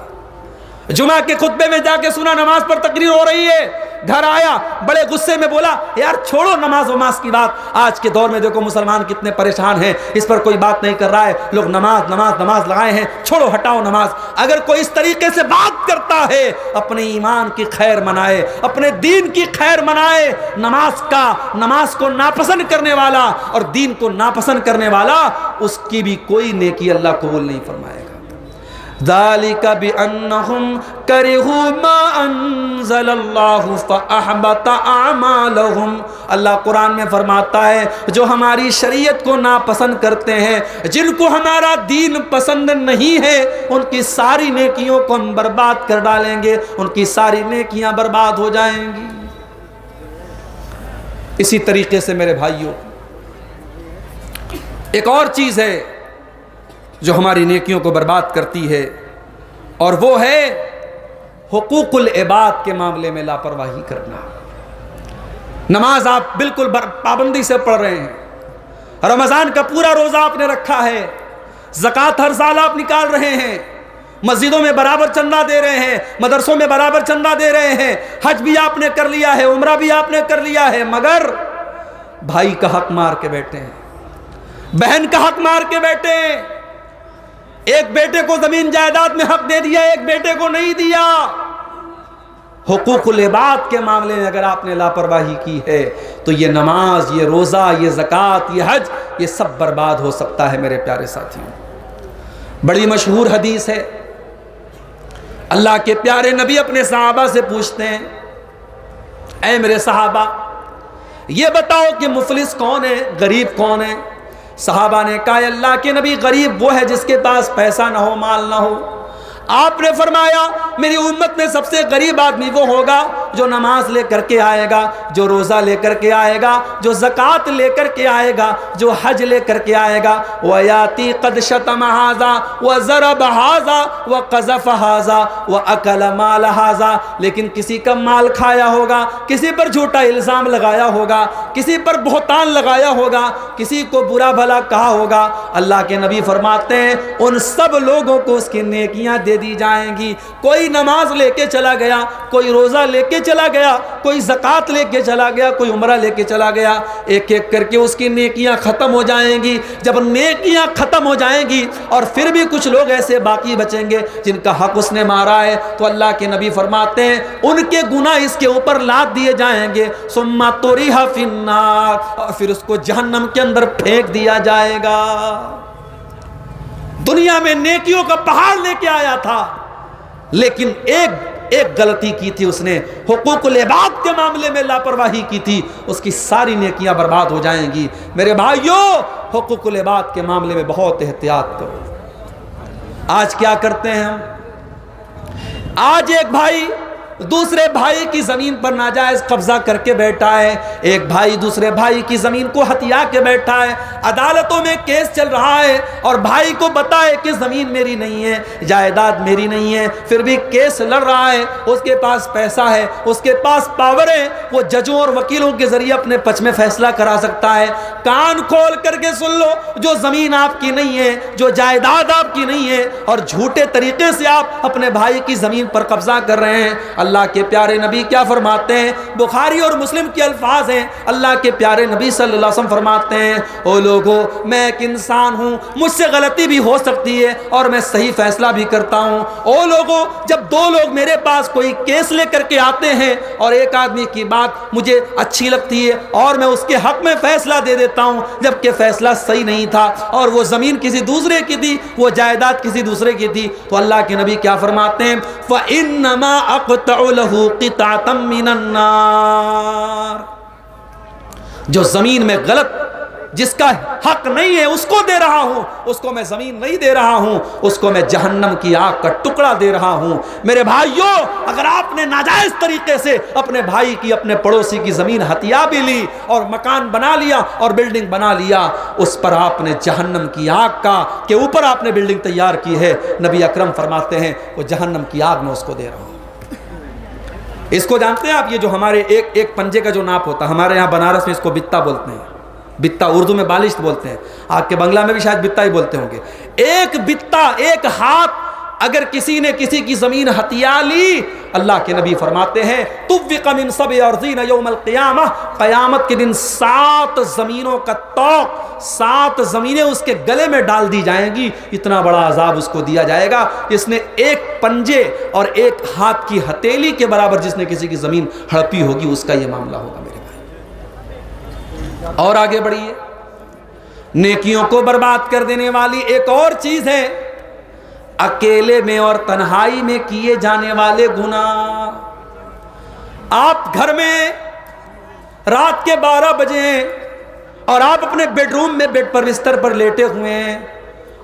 جمعہ کے خطبے میں جا کے سنا نماز پر تقریر ہو رہی ہے، گھر آیا بڑے غصے میں بولا یار چھوڑو نماز وماز کی بات، آج کے دور میں دیکھو مسلمان کتنے پریشان ہیں، اس پر کوئی بات نہیں کر رہا ہے، لوگ نماز نماز نماز لگائے ہیں، چھوڑو ہٹاؤ نماز۔ اگر کوئی اس طریقے سے بات کرتا ہے، اپنے ایمان کی خیر منائے، اپنے دین کی خیر منائے۔ نماز کو ناپسند کرنے والا اور دین کو ناپسند کرنے والا، اس کی بھی کوئی نیکی اللہ قبول نہیں فرمائے گا۔ ذَلِكَ بِأَنَّهُمْ كَرِهُوا مَا أَنزَلَ اللَّهُ فَأَحْبَطَ أَعْمَالَهُمْ۔ اللہ قرآن میں فرماتا ہے جو ہماری شریعت کو ناپسند کرتے ہیں، جن کو ہمارا دین پسند نہیں ہے، ان کی ساری نیکیوں کو ہم برباد کر ڈالیں گے، ان کی ساری نیکیاں برباد ہو جائیں گی۔ اسی طریقے سے میرے بھائیوں، ایک اور چیز ہے جو ہماری نیکیوں کو برباد کرتی ہے، اور وہ ہے حقوق العباد کے معاملے میں لاپرواہی کرنا۔ نماز آپ بالکل پابندی سے پڑھ رہے ہیں، رمضان کا پورا روزہ آپ نے رکھا ہے، زکوٰۃ ہر سال آپ نکال رہے ہیں، مسجدوں میں برابر چندہ دے رہے ہیں، مدرسوں میں برابر چندہ دے رہے ہیں، حج بھی آپ نے کر لیا ہے، عمرہ بھی آپ نے کر لیا ہے، مگر بھائی کا حق مار کے بیٹھے ہیں، بہن کا حق مار کے بیٹھے ہیں۔ ایک بیٹے کو زمین جائیداد میں حق دے دیا، ایک بیٹے کو نہیں دیا۔ حقوق العباد کے معاملے میں اگر آپ نے لاپرواہی کی ہے تو یہ نماز، یہ روزہ، یہ زکوٰۃ، یہ حج، یہ سب برباد ہو سکتا ہے میرے پیارے ساتھیوں۔ بڑی مشہور حدیث ہے، اللہ کے پیارے نبی اپنے صحابہ سے پوچھتے ہیں، اے میرے صحابہ یہ بتاؤ کہ مفلس کون ہے، غریب کون ہے؟ صحابہ نے کہا اللہ کے نبی غریب وہ ہے جس کے پاس پیسہ نہ ہو، مال نہ ہو۔ آپ نے فرمایا میری امت میں سب سے غریب آدمی وہ ہوگا جو نماز لے کر کے آئے گا، جو روزہ لے کر کے آئے گا، جو زکوٰۃ لے کر کے آئے گا، جو حج لے کر کے آئے گا۔ وَيَاتِي قَدْ شَتَمَ هَذَا وَضَرَبَ هَذَا وَقَذَفَ هَذَا وَأَكَلَ مَالَ هَذَا، لیکن کسی کا مال کھایا ہوگا، کسی پر جھوٹا الزام لگایا ہوگا، کسی پر بہتان لگایا ہوگا، کسی کو برا بھلا کہا ہوگا۔ اللہ کے نبی فرماتے ہیں ان سب لوگوں کو اس کی نیکیاں دے دی جائیں گی۔ کوئی نماز لے کے چلا گیا، کوئی روزہ لے کے چلا گیا, کوئی زکوٰۃ لے کے چلا گیا, کوئی عمرہ لے کے چلا گیا, ایک ایک کر کے اس کی نیکیاں ختم ہو جائیں گی. جب نیکیاں ختم ہو جائیں گی اور پھر بھی کچھ لوگ ایسے باقی بچیں گے جن کا حق اس نے مارا ہے, تو اللہ کے نبی فرماتے ہیں ان کے گناہ اس کے اوپر لاد دیے جائیں گے. ثم طرح فی النار, اور پھر اس کو جہنم کے اندر پھینک دیا جائے گا. دنیا میں نیکیوں کا پہاڑ لے کے آیا تھا, لیکن ایک غلطی کی تھی اس نے, حقوق العباد کے معاملے میں لاپرواہی کی تھی, اس کی ساری نیکیاں برباد ہو جائیں گی. میرے بھائیوں, حقوق العباد کے معاملے میں بہت احتیاط کرو. آج کیا کرتے ہیں ہم؟ آج ایک بھائی دوسرے بھائی کی زمین پر ناجائز قبضہ کر کے بیٹھا ہے, ایک بھائی دوسرے بھائی کی زمین کو ہتھیا کے بیٹھا ہے, عدالتوں میں کیس چل رہا ہے اور بھائی کو بتائے کہ زمین میری نہیں ہے, جائیداد میری نہیں ہے, پھر بھی کیس لڑ رہا ہے. اس کے پاس پیسہ ہے, اس کے پاس پاور ہے, وہ ججوں اور وکیلوں کے ذریعے اپنے پچ میں فیصلہ کرا سکتا ہے. کان کھول کر کے سن لو, جو زمین آپ کی نہیں ہے, جو جائیداد آپ کی نہیں ہے, اور جھوٹے طریقے سے آپ اپنے بھائی کی زمین پر قبضہ کر رہے ہیں. اللہ کے پیارے نبی کیا فرماتے ہیں؟ بخاری اور مسلم کے الفاظ ہیں. اللہ کے پیارے نبی صلی اللہ علیہ وسلم فرماتے ہیں, او لوگو, میں ایک انسان ہوں, مجھ سے غلطی بھی ہو سکتی ہے اور میں صحیح فیصلہ بھی کرتا ہوں. او لوگو, جب دو لوگ میرے پاس کوئی کیس لے کر کے آتے ہیں اور ایک آدمی کی بات مجھے اچھی لگتی ہے اور میں اس کے حق میں فیصلہ دے دیتا ہوں, جبکہ فیصلہ صحیح نہیں تھا اور وہ زمین کسی دوسرے کی تھی, وہ جائیداد کسی دوسرے کی تھی, تو اللہ کے نبی کیا فرماتے ہیں؟ فَإِنَّمَا أَقْطَعُ لَهُ قطعة من النار. جو زمین میں غلط, جس کا حق نہیں ہے, اس کو دے رہا ہوں, اس کو میں زمین نہیں دے رہا ہوں, اس کو میں جہنم کی آگ کا ٹکڑا دے رہا ہوں. میرے بھائیوں, اگر آپ نے ناجائز طریقے سے اپنے بھائی کی, اپنے پڑوسی کی زمین ہتھیا بھی لی اور مکان بنا لیا اور بلڈنگ بنا لیا, اس پر آپ نے جہنم کی آگ کا کے اوپر آپ نے بلڈنگ تیار کی ہے. نبی اکرم فرماتے ہیں وہ جہنم کی آگ میں اس کو دے رہا ہوں. اس کو جانتے ہیں آپ؟ یہ جو ہمارے ایک پنجے کا جو ناپ ہوتا ہے, ہمارے یہاں بنارس میں اس کو بتا بولتے ہیں. بتا اردو میں بالشت بولتے ہیں, آپ کے بنگلہ میں بھی شاید بتا ہی بولتے ہوں گے. ایک بتا, ایک ہاتھ اگر کسی نے کسی کی زمین ہتھیا لی, اللہ کے نبی فرماتے ہیں طُوِّقَ مِن سَبْعِ أَرْضِينَ يَوْمَ الْقِيَامَةِ, قیامت کے دن 7 زمینوں کا توق, 7 زمینیں اس کے گلے میں ڈال دی جائیں گی. اتنا بڑا عذاب اس کو دیا جائے گا, اس نے ایک پنجے اور ایک ہاتھ کی ہتھیلی کے برابر جس نے کسی کی زمین ہڑپی ہوگی, اس کا یہ معاملہ ہوگا. میرے بھائی, اور آگے بڑھیے. نیکیوں کو برباد کر دینے والی ایک اور چیز ہے اکیلے میں اور تنہائی میں کیے جانے والے گناہ. آپ گھر میں رات کے 12 بجے ہیں اور آپ اپنے بیڈ روم میں بیڈ پر بستر پر لیٹے ہوئے ہیں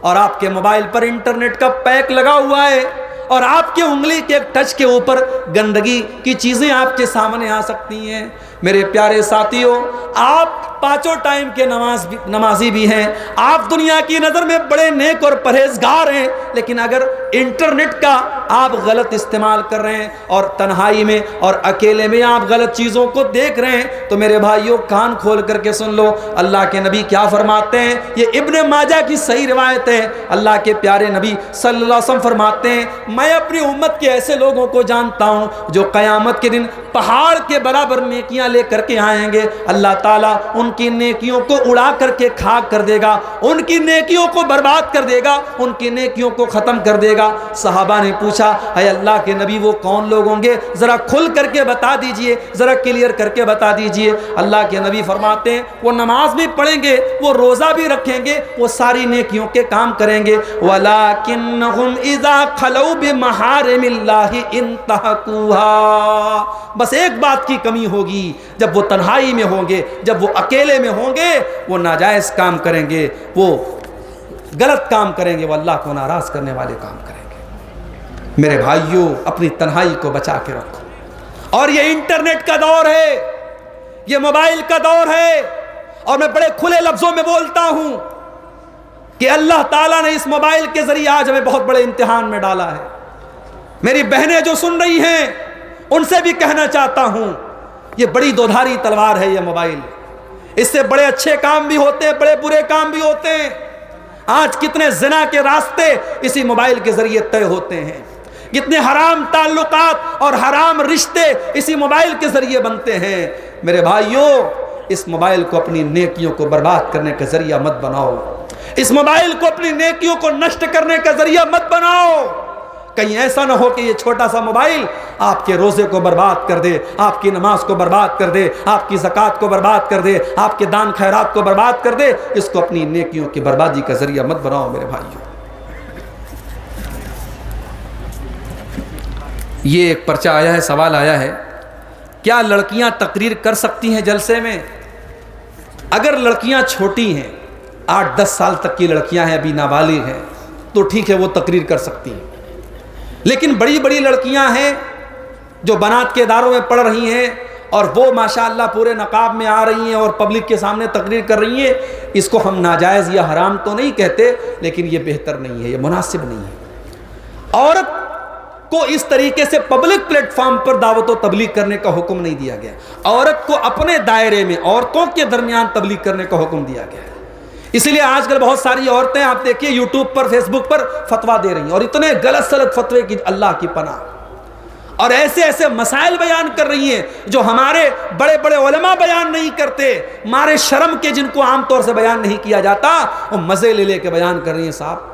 اور آپ کے موبائل پر انٹرنیٹ کا پیک لگا ہوا ہے اور آپ کی انگلی کے ایک ٹچ کے اوپر گندگی کی چیزیں آپ کے سامنے آ سکتی ہیں. میرے پیارے ساتھیوں, آپ 5 ٹائم کے نمازی بھی ہیں, آپ دنیا کی نظر میں بڑے نیک اور پرہیزگار ہیں, لیکن اگر انٹرنیٹ کا آپ غلط استعمال کر رہے ہیں اور تنہائی میں اور اکیلے میں آپ غلط چیزوں کو دیکھ رہے ہیں, تو میرے بھائیوں کان کھول کر کے سن لو, اللہ کے نبی کیا فرماتے ہیں. یہ ابن ماجہ کی صحیح روایت ہے. اللہ کے پیارے نبی صلی اللہ علیہ وسلم فرماتے ہیں, میں اپنی امت کے ایسے لوگوں کو جانتا ہوں جو قیامت کے دن پہاڑ کے برابر نیکیاں لے کر کے آئیں گے. اللہ تعالیٰ ان کی نیکیوں کو اڑا کر کے خاک کر دے گا, ان کی نیکیوں کو برباد کر دے گا, ان کی نیکیوں کو ختم کر دے گا. صحابہ نے پوچھا, اے اللہ کے نبی وہ کون لوگ ہوں گے, ذرا کھل کر کے بتا دیجئے, ذرا کلیئر کر کے بتا دیجئے. اللہ کے نبی فرماتے ہیں وہ نماز بھی پڑھیں گے, وہ روزہ بھی رکھیں گے, وہ ساری نیکیوں کے کام کریں گے. وَلَكِنَّهُمْ إِذَا خَلَوْا بِمَحَارِمِ اللَّهِ انْتَهَكُوهَا. بس ایک بات کی کمی ہوگی, جب وہ تنہائی میں ہوں گے, جب وہ اکیلے میں ہوں گے, وہ ناجائز کام کریں گے, وہ غلط کام کریں گے, وہ اللہ کو ناراض کرنے والے کام کریں گے. میرے بھائیوں, اپنی تنہائی کو بچا کے رکھو. اور یہ انٹرنیٹ کا دور ہے, یہ موبائل کا دور ہے, اور میں بڑے کھلے لفظوں میں بولتا ہوں کہ اللہ تعالیٰ نے اس موبائل کے ذریعے آج ہمیں بہت بڑے امتحان میں ڈالا ہے. میری بہنیں جو سن رہی ہیں ان سے بھی کہنا چاہتا ہوں, یہ بڑی دودھاری تلوار ہے یہ موبائل. اس سے بڑے اچھے کام بھی ہوتے ہیں, بڑے برے کام بھی ہوتے ہیں. آج کتنے زنا کے راستے اسی موبائل کے ذریعے طے ہوتے ہیں, کتنے حرام تعلقات اور حرام رشتے اسی موبائل کے ذریعے بنتے ہیں۔ میرے بھائیوں، اس موبائل کو اپنی نیکیوں کو برباد کرنے کا ذریعہ مت بناؤ، اس موبائل کو اپنی نیکیوں کو نشٹ کرنے کا ذریعہ مت بناؤ۔ کہیں ایسا نہ ہو کہ یہ چھوٹا سا موبائل آپ کے روزے کو برباد کر دے، آپ کی نماز کو برباد کر دے، آپ کی زکوٰۃ کو برباد کر دے، آپ کے دان خیرات کو برباد کر دے۔ اس کو اپنی نیکیوں کی بربادی کا ذریعہ مت بناؤ میرے بھائیوں۔ یہ ایک پرچہ آیا ہے، سوال آیا ہے، کیا لڑکیاں تقریر کر سکتی ہیں جلسے میں؟ اگر لڑکیاں چھوٹی ہیں، 8-10 سال تک کی لڑکیاں ہیں، ابھی نابالغ ہیں، تو ٹھیک ہے، وہ تقریر کر سکتی ہیں۔ لیکن بڑی بڑی لڑکیاں ہیں جو بنات کے اداروں میں پڑھ رہی ہیں اور وہ ماشاءاللہ پورے نقاب میں آ رہی ہیں اور پبلک کے سامنے تقریر کر رہی ہیں، اس کو ہم ناجائز یا حرام تو نہیں کہتے، لیکن یہ بہتر نہیں ہے، یہ مناسب نہیں ہے۔ عورت کو اس طریقے سے پبلک پلیٹ فارم پر دعوت و تبلیغ کرنے کا حکم نہیں دیا گیا۔ عورت کو اپنے دائرے میں عورتوں کے درمیان تبلیغ کرنے کا حکم دیا گیا ہے۔ اس لیے آج کل بہت ساری عورتیں آپ دیکھیے یوٹیوب پر، فیس بک پر فتویٰ دے رہی ہیں، اور اتنے غلط سلط فتوے کی اللہ کی پناہ، اور ایسے ایسے مسائل بیان کر رہی ہیں جو ہمارے بڑے بڑے علماء بیان نہیں کرتے، ہمارے شرم کے جن کو عام طور سے بیان نہیں کیا جاتا، وہ مزے لے کے بیان کر رہی ہیں۔ صاحب،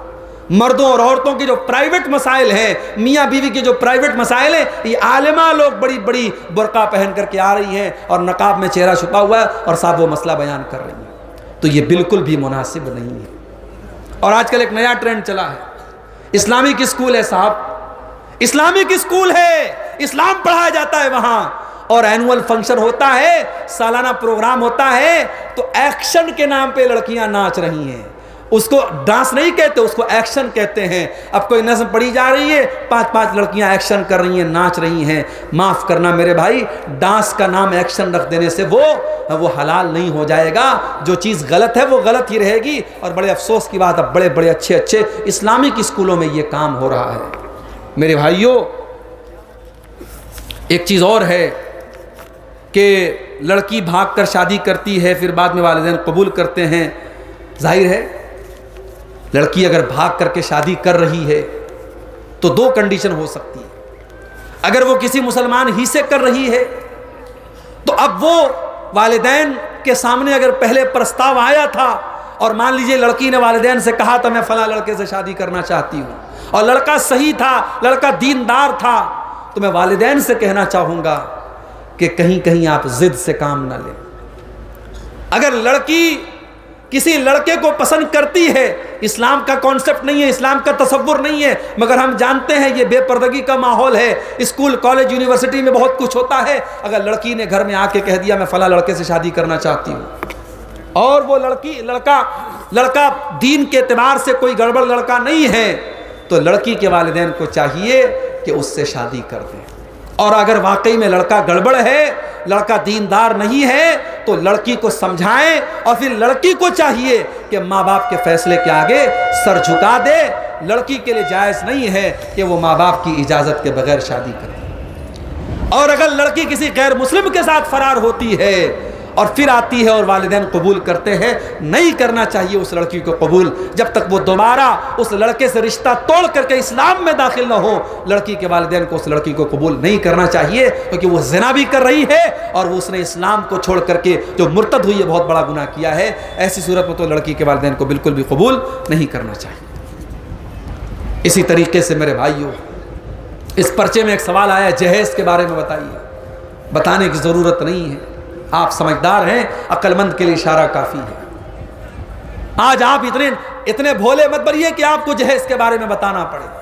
مردوں اور عورتوں کے جو پرائیویٹ مسائل ہیں، میاں بیوی کے جو پرائیویٹ مسائل ہیں، یہ عالمہ لوگ بڑی بڑی برقع پہن کر کے آ رہی ہیں اور نقاب میں چہرہ چھپا ہوا ہے، اور صاحب وہ مسئلہ بیان کر رہی ہیں، تو یہ بالکل بھی مناسب نہیں ہے۔ اور آج کل ایک نیا ٹرینڈ چلا ہے، اسلامک اسکول ہے صاحب، اسلامک اسکول ہے، اسلام پڑھایا جاتا ہے وہاں، اور اینول فنکشن ہوتا ہے، سالانہ پروگرام ہوتا ہے، تو ایکشن کے نام پہ لڑکیاں ناچ رہی ہیں۔ اس کو ڈانس نہیں کہتے، اس کو ایکشن کہتے ہیں۔ اب کوئی نظم پڑھی جا رہی ہے، 5 لڑکیاں ایکشن کر رہی ہیں، ناچ رہی ہیں۔ معاف کرنا میرے بھائی، ڈانس کا نام ایکشن رکھ دینے سے وہ حلال نہیں ہو جائے گا۔ جو چیز غلط ہے وہ غلط ہی رہے گی، اور بڑے افسوس کی بات اب بڑے بڑے اچھے اسلامک اسکولوں میں یہ کام ہو رہا ہے۔ میرے بھائیوں، ایک چیز اور ہے کہ لڑکی بھاگ کر شادی کرتی ہے، پھر بعد میں والدین قبول کرتے ہیں۔ ظاہر ہے لڑکی اگر بھاگ کر کے شادی کر رہی ہے تو 2 کنڈیشن ہو سکتی ہے۔ اگر وہ کسی مسلمان ہی سے کر رہی ہے تو اب وہ والدین کے سامنے اگر پہلے پرستاو آیا تھا، اور مان لیجئے لڑکی نے والدین سے کہا تھا میں فلاں لڑکے سے شادی کرنا چاہتی ہوں، اور لڑکا صحیح تھا، لڑکا دیندار تھا، تو میں والدین سے کہنا چاہوں گا کہ کہیں آپ ضد سے کام نہ لیں۔ اگر لڑکی کسی لڑکے کو پسند کرتی ہے، اسلام کا کانسیپٹ نہیں ہے، اسلام کا تصور نہیں ہے، مگر ہم جانتے ہیں یہ بے پردگی کا ماحول ہے، اسکول کالج یونیورسٹی میں بہت کچھ ہوتا ہے۔ اگر لڑکی نے گھر میں آ کے کہہ دیا میں فلاں لڑکے سے شادی کرنا چاہتی ہوں، اور وہ لڑکا دین کے اعتبار سے کوئی گڑبڑ لڑکا نہیں ہے، تو لڑکی کے والدین کو چاہیے کہ اس سے شادی کر دیں۔ اور اگر واقعی میں لڑکا گڑبڑ ہے، لڑکا دیندار نہیں ہے، تو لڑکی کو سمجھائیں، اور پھر لڑکی کو چاہیے کہ ماں باپ کے فیصلے کے آگے سر جھکا دے۔ لڑکی کے لیے جائز نہیں ہے کہ وہ ماں باپ کی اجازت کے بغیر شادی کرے۔ اور اگر لڑکی کسی غیر مسلم کے ساتھ فرار ہوتی ہے اور پھر آتی ہے اور والدین قبول کرتے ہیں، نہیں کرنا چاہیے اس لڑکی کو قبول جب تک وہ دوبارہ اس لڑکے سے رشتہ توڑ کر کے اسلام میں داخل نہ ہو۔ لڑکی کے والدین کو اس لڑکی کو قبول نہیں کرنا چاہیے، کیونکہ وہ زنا بھی کر رہی ہے اور اس نے اسلام کو چھوڑ کر کے جو مرتد ہوئی ہے بہت بڑا گناہ کیا ہے۔ ایسی صورت میں تو لڑکی کے والدین کو بالکل بھی قبول نہیں کرنا چاہیے۔ اسی طریقے سے میرے بھائیوں، اس پرچے میں ایک سوال آیا ہے، جہیز کے بارے میں بتائیے۔ بتانے کی ضرورت نہیں ہے، آپ سمجھدار ہیں، عقل مند کے لیے اشارہ کافی ہے۔ آج آپ اتنے بھولے مت بنیے کہ آپ کو جہیز کے بارے میں بتانا پڑے۔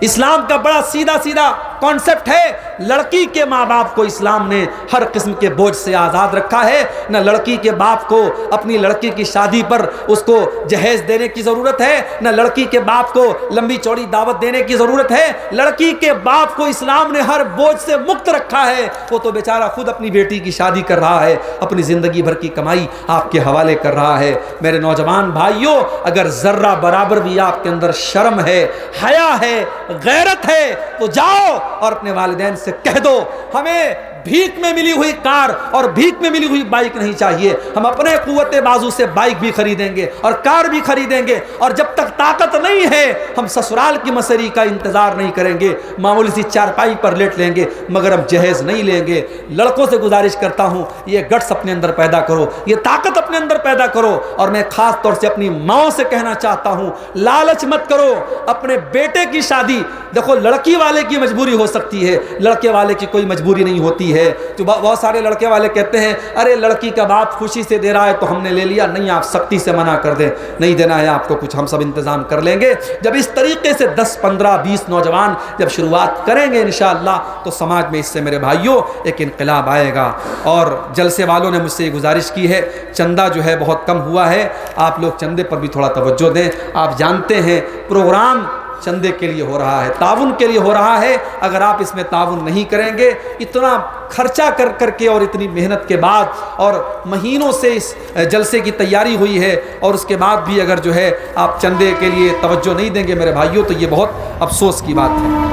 اسلام کا بڑا سیدھا کانسیپٹ ہے۔ لڑکی کے ماں باپ کو اسلام نے ہر قسم کے بوجھ سے آزاد رکھا ہے۔ نہ لڑکی کے باپ کو اپنی لڑکی کی شادی پر اس کو جہیز دینے کی ضرورت ہے، نہ لڑکی کے باپ کو لمبی چوڑی دعوت دینے کی ضرورت ہے۔ لڑکی کے باپ کو اسلام نے ہر بوجھ سے مکت رکھا ہے۔ وہ تو بیچارہ خود اپنی بیٹی کی شادی کر رہا ہے، اپنی زندگی بھر کی کمائی آپ کے حوالے کر رہا ہے۔ میرے نوجوان بھائیوں، اگر ذرہ برابر بھی آپ کے اندر شرم ہے، حیا ہے، غیرت ہے، تو جاؤ اور اپنے والدین سے کہہ دو ہمیں بھیک میں ملی ہوئی کار اور بھیک میں ملی ہوئی بائک نہیں چاہیے. ہم اپنے قوت بازو سے بائک بھی خریدیں گے اور کار بھی خریدیں گے, اور جب تک طاقت نہیں ہے ہم سسرال کی مسری کا انتظار نہیں کریں گے, معمولی سی چارپائی پر لیٹ لیں گے مگر ہم جہیز نہیں لیں گے. لڑکوں سے گزارش کرتا ہوں یہ گٹس اپنے اندر پیدا کرو, یہ طاقت اپنے اندر پیدا کرو. اور میں خاص طور سے اپنی ماں سے کہنا چاہتا ہوں لالچ مت کرو. اپنے بیٹے کی شادی, دیکھو لڑکی والے کی مجبوری ہو سکتی ہے, لڑکے والے کی کوئی مجبوری نہیں ہوتی ہے. جو بہت سارے لڑکے والے کہتے ہیں ارے لڑکی کا باپ خوشی سے دے رہا ہے تو ہم نے لے لیا. نہیں, آپ سختی سے منع کر دیں, نہیں دینا ہے آپ کو کچھ, ہم سب انتظام کر لیں گے. جب اس طریقے سے 10 15 20 نوجوان جب شروعات کریں گے انشاءاللہ تو سماج میں اس سے میرے بھائیوں ایک انقلاب آئے گا. اور جلسے والوں نے مجھ سے یہ گزارش کی ہے, چندہ جو ہے بہت کم ہوا ہے, آپ لوگ چندے پر بھی تھوڑا توجہ دیں. آپ جانتے ہیں پروگرام چندے کے لیے ہو رہا ہے, تعاون کے لیے ہو رہا ہے. اگر آپ اس میں تعاون نہیں کریں گے, اتنا خرچہ کر کے اور اتنی محنت کے بعد اور مہینوں سے اس جلسے کی تیاری ہوئی ہے, اور اس کے بعد بھی اگر جو ہے آپ چندے کے لیے توجہ نہیں دیں گے میرے بھائیوں تو یہ بہت افسوس کی بات ہے.